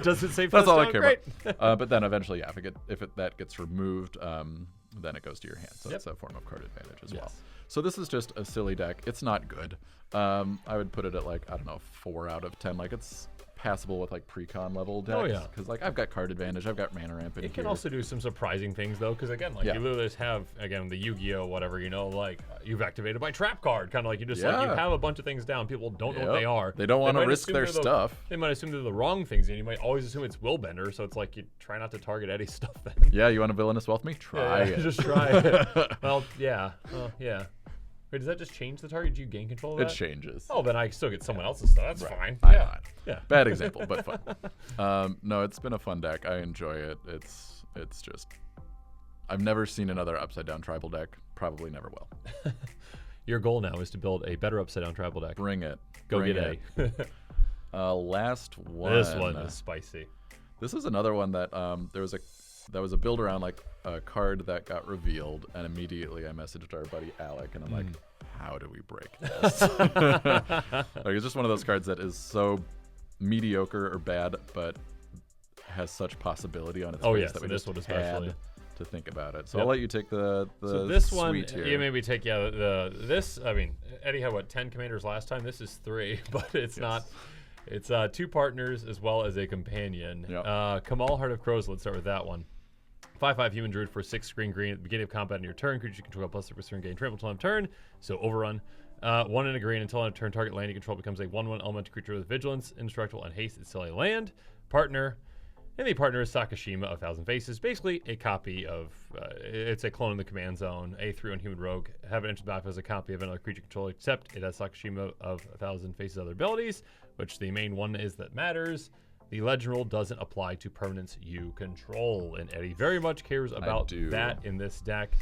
Does it say that's all I care about. But then eventually, if that gets removed, then it goes to your hand. So it's a form of card advantage as well. So this is just a silly deck. It's not good. I would put it at like, I don't know, 4 out of 10. Like it's passable with like pre-con level decks. Because like I've got card advantage, I've got mana ramp in It can also do some surprising things though, because again, like you literally just have the Yu-Gi-Oh whatever, like you've activated my trap card, kind of like you just like you have a bunch of things down. People don't know what they are. They don't want to risk their stuff. They might assume they're the wrong things, and you might always assume it's Willbender. So it's like you try not to target Eddie's stuff. Then you want to villainous wealth me? Try it. Just try it. Well, yeah. Wait, does that just change the target? Do you gain control of that? It changes. Oh, then I still get someone else's stuff. That's fine. Bad example, but fun. No, it's been a fun deck. I enjoy it. It's just, I've never seen another upside down tribal deck. Probably never will. Your goal now is to build a better upside down tribal deck. Bring it. Go get A. Last one. This one is spicy. This is another one that there was a build around like a card that got revealed, and immediately I messaged our buddy Alec, and I'm like, how do we break this? Like, it's just one of those cards that is so mediocre or bad, but has such possibility on its face that we this just one especially had to think about it. So I'll let you take the so this one, here. you maybe take this. I mean, Eddie had 10 commanders last time. This is 3, but it's not. It's 2 partners as well as a companion. Yep. Kamal, Heart of Crows. Let's start with that one. 5/5 human druid for 6 green. At the beginning of combat on your turn, creature you control +3/+3 gain trample until end of turn. So overrun. 1 and a green until end of turn. Target land you control becomes a 1/1 elemental creature with vigilance, indestructible, and haste. It's still a land. Partner. And the partner is Sakashima of Thousand Faces. Basically a copy of, it's a clone of the command zone. A 3/1 human rogue. Have it enter the battlefield as a copy of another creature control, except it has Sakashima of a Thousand Faces other abilities, which the main one is that matters. The legend rule doesn't apply to permanents you control. And Eddie very much cares about that in this deck.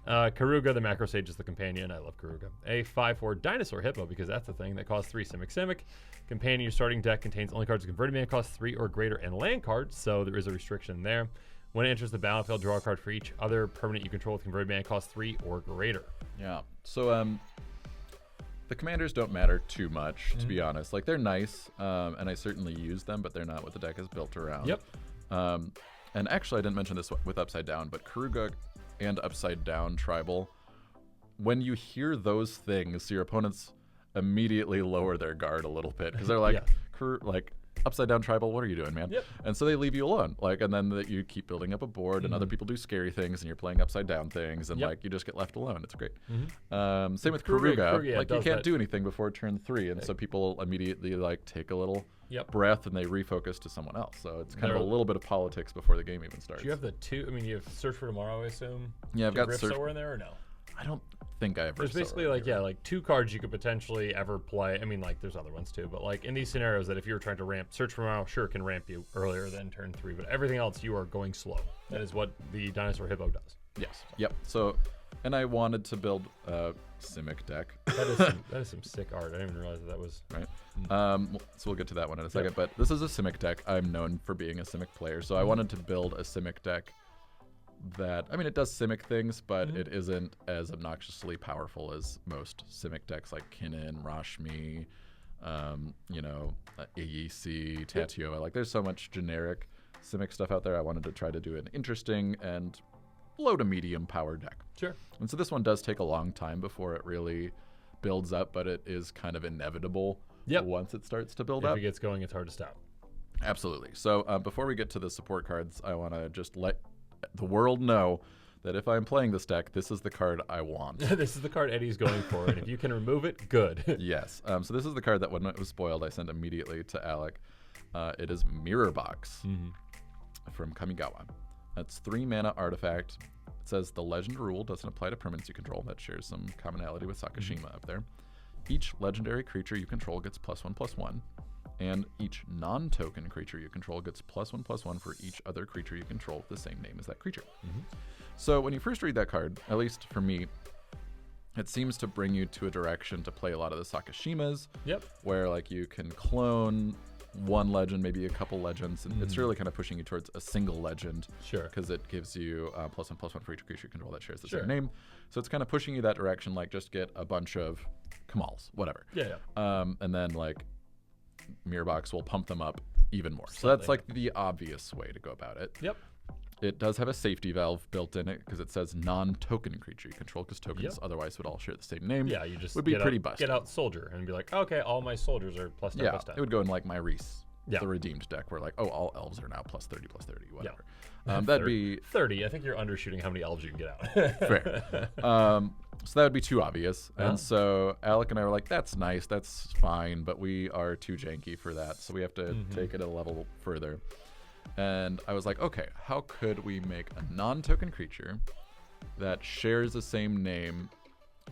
Karuga, the macro sage, is the companion. I love Karuga. A 5/4 dinosaur hippo, because that's the thing that costs 3 Simic. Companion, your starting deck contains only cards with converted mana cost 3 or greater and land cards, so there is a restriction there. When it enters the battlefield, draw a card for each other permanent you control with converted mana cost 3 or greater. Yeah. So the commanders don't matter too much, to be honest. Like, they're nice, and I certainly use them, but they're not what the deck is built around. Yep. And actually, I didn't mention this with Upside Down, but Karuga and Upside Down Tribal, when you hear those things, your opponents immediately lower their guard a little bit, because they're like, like, Upside Down Tribal, what are you doing, man? Yep. And so they leave you alone. Like, and then you keep building up a board, and other people do scary things, and you're playing upside down things, and like, you just get left alone. It's great. Same with Karuga. Like, you can't do anything before turn 3, and so people immediately like take a little breath and they refocus to someone else. So it's kind of a little bit of politics before the game even starts. Do you have the 2? I mean, you have Search for Tomorrow, I assume. Yeah, I've got Rift Sower in there, or no? I don't think I ever. There's basically like 2 cards you could potentially ever play. I mean, like, there's other ones too, but like in these scenarios that if you're trying to ramp, Search for Tomorrow sure can ramp you earlier than turn 3, but everything else you are going slow. That is what the Dinosaur Hippo does. Yes. Yep. So, and I wanted to build a Simic deck. That is some sick art. I didn't even realize that was right. So we'll get to that one in a second. But this is a Simic deck. I'm known for being a Simic player, so I wanted to build a Simic deck that, I mean, it does Simic things, but it isn't as obnoxiously powerful as most Simic decks like Kinnan, Rashmi, AEC, Tatio. Like, there's so much generic Simic stuff out there. I wanted to try to do an interesting and low to medium power deck. Sure. And so this one does take a long time before it really builds up, but it is kind of inevitable once it starts to build up. If it gets going, it's hard to stop. Absolutely. So before we get to the support cards, I want to just let the world know that if I'm playing this deck, this is the card I want. This is the card Eddie's going for, and if you can remove it, good. Yes. So this is the card that when it was spoiled, I sent immediately to Alec. It is Mirror Box from Kamigawa. That's 3 mana artifact. It says the legend rule doesn't apply to permanents you control. That shares some commonality with Sakashima up there. Each legendary creature you control gets +1/+1. And each non-token creature you control gets +1/+1 for each other creature you control with the same name as that creature. So when you first read that card, at least for me, it seems to bring you to a direction to play a lot of the Sakashimas, where like you can clone one legend, maybe a couple legends, and it's really kind of pushing you towards a single legend. Sure. Because it gives you +1/+1 for each creature you control that shares the same name. So it's kind of pushing you that direction, like just get a bunch of Kamals, whatever. And then like Mirror Box will pump them up even more. So that's like the obvious way to go about it. It does have a safety valve built in it because it says non-token creature you control, because tokens otherwise would all share the same name. Yeah, you just would be pretty busted. Get out Soldier and be like, okay, all my soldiers are +10/+10. Yeah, it would go in like my Reese, the redeemed deck, where like, oh, all elves are now +30/+30, whatever. That'd be 30. I think you're undershooting how many elves you can get out. Fair. So that would be too obvious. And so Alec and I were like, that's nice, that's fine, but we are too janky for that. So we have to take it a level further. And I was like, okay, how could we make a non-token creature that shares the same name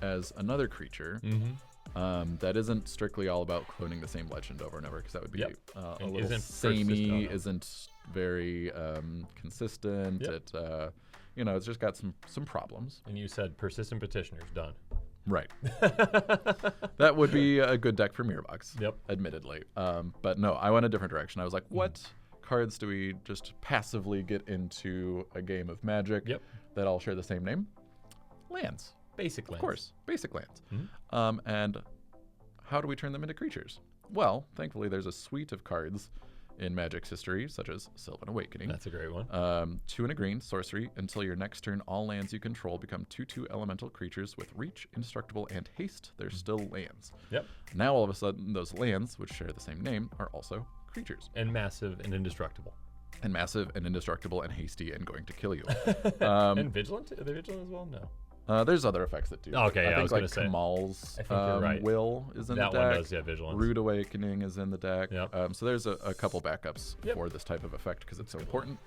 as another creature that isn't strictly all about cloning the same legend over and over, because that would be a little samey, isn't very consistent. It it's just got some problems. And you said persistent petitioners, done. Right. That would be a good deck for Mirror Box, admittedly. But no, I went a different direction. I was like, what cards do we just passively get into a game of Magic that all share the same name? Lands. Basic lands. Of course, basic lands. And how do we turn them into creatures? Well, thankfully, there's a suite of cards in Magic's history, such as Sylvan Awakening. That's a great one. 2 and a green, sorcery. Until your next turn, all lands you control become 2/2 elemental creatures with reach, indestructible, and haste. They're still lands. Yep. Now, all of a sudden, those lands, which share the same name, are also creatures. And massive and indestructible. And massive and indestructible and hasty and going to kill you. And vigilant? Are they vigilant as well? No. There's other effects that do. Okay, I was think going to say. Kamal's I think you're right. Will is in that the deck. That one does, yeah, vigilance. Rude Awakening is in the deck. Yep. So there's a couple backups for this type of effect because it's so important.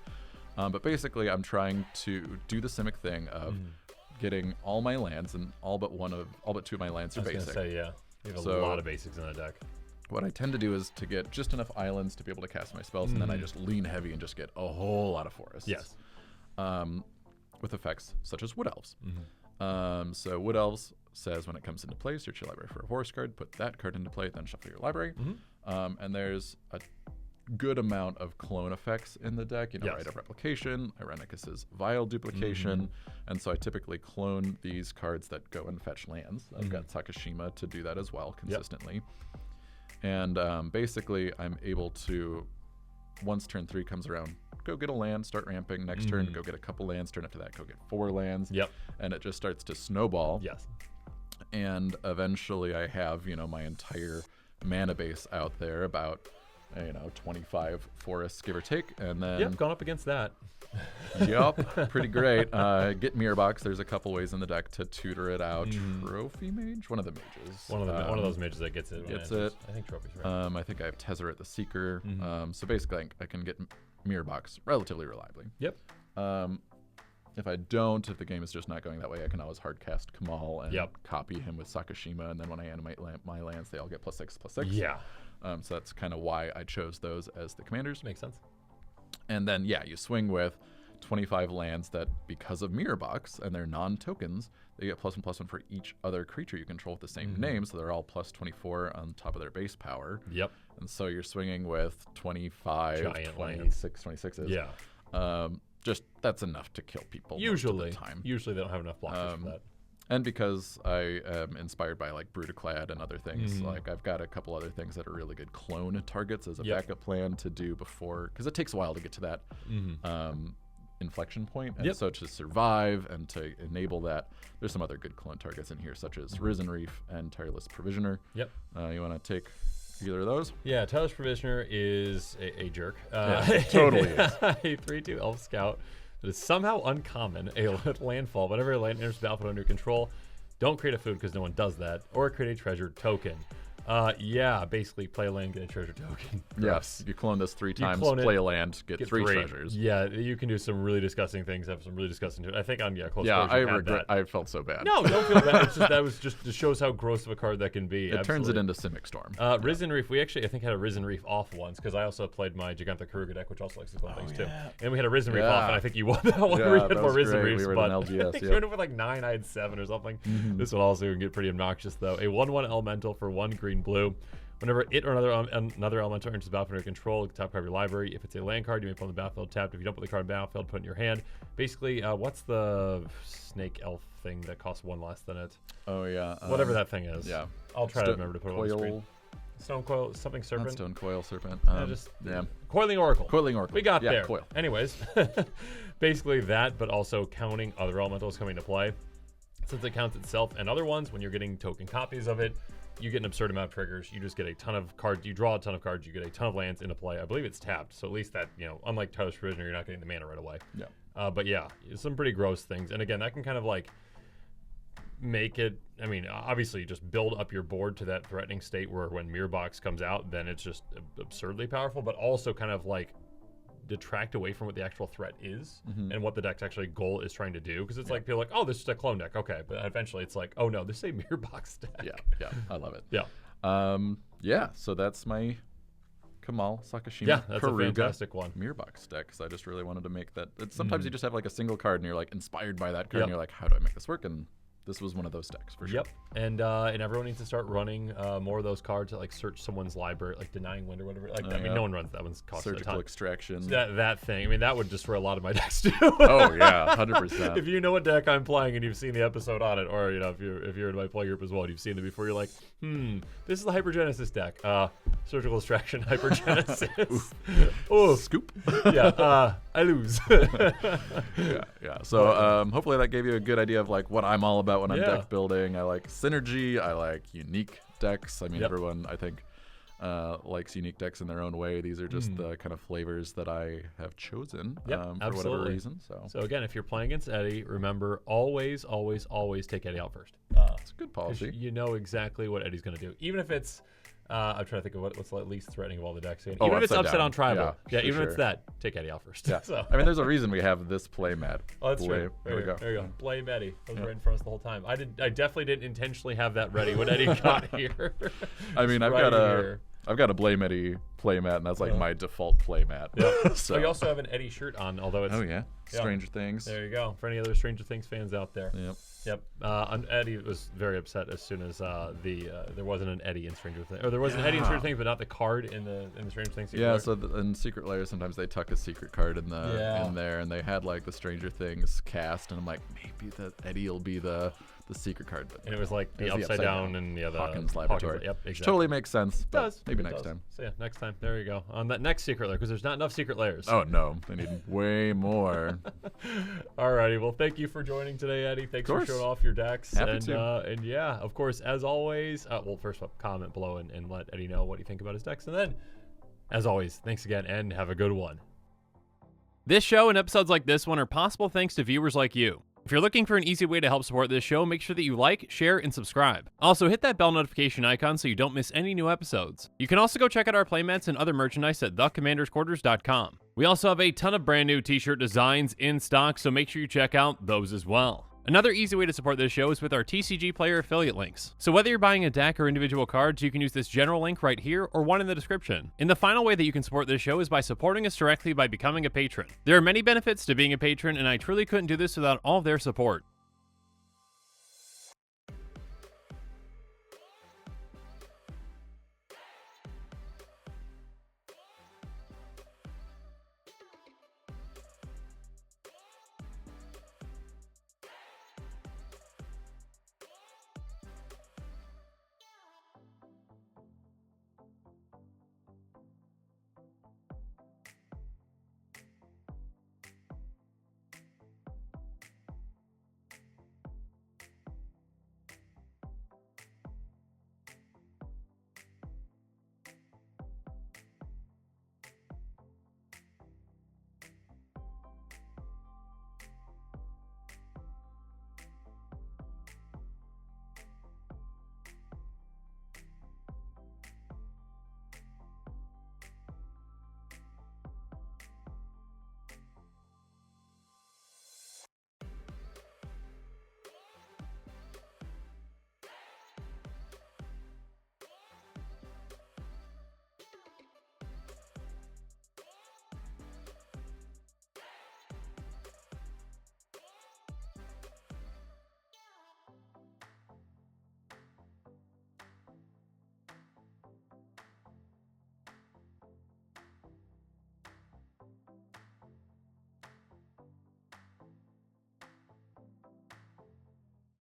But basically, I'm trying to do the Simic thing of getting all my lands, and all but 2 of my lands are basic. I was going to say, yeah. You have a lot of basics in the deck. What I tend to do is to get just enough islands to be able to cast my spells, and then I just lean heavy and just get a whole lot of forests. Yes. With effects such as Wood Elves. So Wood Elves says when it comes into play, search your library for a forest card, put that card into play, then shuffle your library. And there's a good amount of clone effects in the deck. Rite of Replication, Irenicus's Vile Duplication, and so I typically clone these cards that go and fetch lands. I've got Sakashima to do that as well consistently. And basically, I'm able to, once turn 3 comes around, go get a land, start ramping. Next turn, go get a couple lands. Turn after that, go get 4 lands. Yep. And it just starts to snowball. Yes. And eventually, I have my entire mana base out there, about 25 forests, give or take, and then gone up against that. Pretty great. Get Mirror Box. There's a couple ways in the deck to tutor it out. Trophy Mage, one of the mages. One of those mages that gets it. I think Trophy's right. I think I have Tezzeret the Seeker. So basically, I can get Mirror Box relatively reliably. Yep. If the game is just not going that way, I can always hardcast Kamal and copy him with Sakashima, and then when I animate my lands, they all get +6/+6. Yeah. So that's kind of why I chose those as the commanders. Makes sense. And then, you swing with 25 lands that, because of Mirror Box and they're non-tokens, they get +1/+1 for each other creature you control with the same name, so they're all +24 on top of their base power. Yep. And so you're swinging with 25, Giant 26, 26s. Yeah. Just that's enough to kill people usually. most of the time. Usually they don't have enough blockers for that. And because I am inspired by like Brudiclad and other things, like I've got a couple other things that are really good clone targets as a backup plan to do before, because it takes a while to get to that inflection point. And so to survive and to enable that, there's some other good clone targets in here, such as Risen Reef and Tireless Provisioner. Yep. You want to take either of those? Yeah, Tireless Provisioner is a jerk. Totally is. A 3/2 Elf Scout that is somehow uncommon. A landfall. Whenever a land enters the battlefield under your control, don't create a food because no one does that, or create a treasure token. Basically play a land, get a treasure token. Yes, you clone this 3 times, play a land, get 3 treasures. Yeah, you can do some really disgusting things, have some really disgusting. I think on close quarters, I regret. I felt so bad. No, don't feel bad. It's just, that was just shows how gross of a card that can be. It turns it into Simic Storm. Risen Reef. We actually, I think, had a Risen Reef off once because I also played my Giganta Karuga deck, which also likes to clone things too. And we had a Risen Reef off, and I think you won that one. Yeah, we had more Risen Reefs, we were but in LGS, I think you ended up with like 9. I had 7 or something. This one also can get pretty obnoxious though. A 1/1 elemental for 1 green/blue. Whenever it or another elemental enters the battlefield under control, top card of your library. If it's a land card, you may put on the battlefield tapped. If you don't put the card on the battlefield, put it in your hand. Basically, what's the snake elf thing that costs 1 less than it? Oh yeah. Whatever that thing is. Yeah. I'll try to remember to put it on the screen. Stone Coil, something serpent. Not Stone Coil Serpent. Coiling Oracle. Coiling Oracle. We got there. Coil. Anyways, basically that, but also counting other elementals coming to play. Since it counts itself and other ones, when you're getting token copies of it, you get an absurd amount of triggers. You just get a ton of cards. You draw a ton of cards. You get a ton of lands into play. I believe it's tapped, so at least that, unlike Tireless Provisioner, you're not getting the mana right away. Yeah. But yeah, some pretty gross things. And again, that can kind of like make it, obviously just build up your board to that threatening state where when Mirror Box comes out, then it's just absurdly powerful, but also kind of like detract away from what the actual threat is and what the deck's actually goal is trying to do. Because it's like, people are like, oh, this is a clone deck. Okay. But eventually it's like, oh no, this is a Mirror Box deck. Yeah. I love it. Yeah. So that's my Kamal Sakashima. Yeah, that's Karuga a fantastic one. Mirror Box deck. Because I just really wanted to make that. Sometimes you just have like a single card and you're like inspired by that card and you're like, how do I make this work? And this was one of those decks for sure. Yep, and everyone needs to start running more of those cards that like search someone's library, like Denying Wind or whatever. Like, I mean, no one runs that one's cost a ton. Surgical Extraction. That thing. I mean, that would destroy a lot of my decks too. Oh yeah, 100%. If you know what deck I'm playing and you've seen the episode on it, or if you're in my play group as well, and you've seen it before, you're like, this is the Hypergenesis deck. Surgical Extraction, Hypergenesis. Oh, scoop. Yeah, I lose. Yeah. So hopefully that gave you a good idea of like what I'm all about when I'm deck building. I like synergy. I like unique decks. I mean, everyone I think likes unique decks in their own way. These are just the kind of flavors that I have chosen for whatever reason. So again, if you're playing against Eddie, remember always take Eddie out first. It's a good policy. You know exactly what Eddie's going to do, even if it's. I'm trying to think of what's the least threatening of all the decks. Even if it's upside down tribal. Yeah, even if it's that, take Eddie out first. Yeah. So. I mean, there's a reason we have this play mat. Oh, that's true. There we go. Blame Eddie. It was right in front of us the whole time. I definitely didn't intentionally have that ready when Eddie got here. I mean, I've got a Blame Eddie play mat, and that's like my default play mat. Yep. So you also have an Eddie shirt on, although it's Stranger Things. There you go. For any other Stranger Things fans out there. Yep. Eddie was very upset as soon as there wasn't an Eddie in Stranger Things, or there was an Eddie in Stranger Things, but not the card in the Stranger Things. So in Secret Lair, sometimes they tuck a secret card in there, and they had like the Stranger Things cast, and I'm like, maybe that Eddie will be the secret card, but and it was like the upside down and the Hawkins Laboratory. Yep, exactly. Which totally makes sense. But does maybe next time. So yeah, next time. There you go. On that next secret lair, because there's not enough secret lairs. Oh no, they need way more. Alrighty, well, thank you for joining today, Eddie. Thanks for showing off your decks. Happy to. And yeah, of course, as always, first up, comment below and let Eddie know what you think about his decks, and then, as always, thanks again and have a good one. This show and episodes like this one are possible thanks to viewers like you. If you're looking for an easy way to help support this show, make sure that you like, share, and subscribe. Also, hit that bell notification icon so you don't miss any new episodes. You can also go check out our playmats and other merchandise at thecommandersquarters.com. We also have a ton of brand new t-shirt designs in stock, so make sure you check out those as well. Another easy way to support this show is with our TCG Player affiliate links. So whether you're buying a deck or individual cards, you can use this general link right here or one in the description. And the final way that you can support this show is by supporting us directly by becoming a patron. There are many benefits to being a patron, and I truly couldn't do this without all of their support.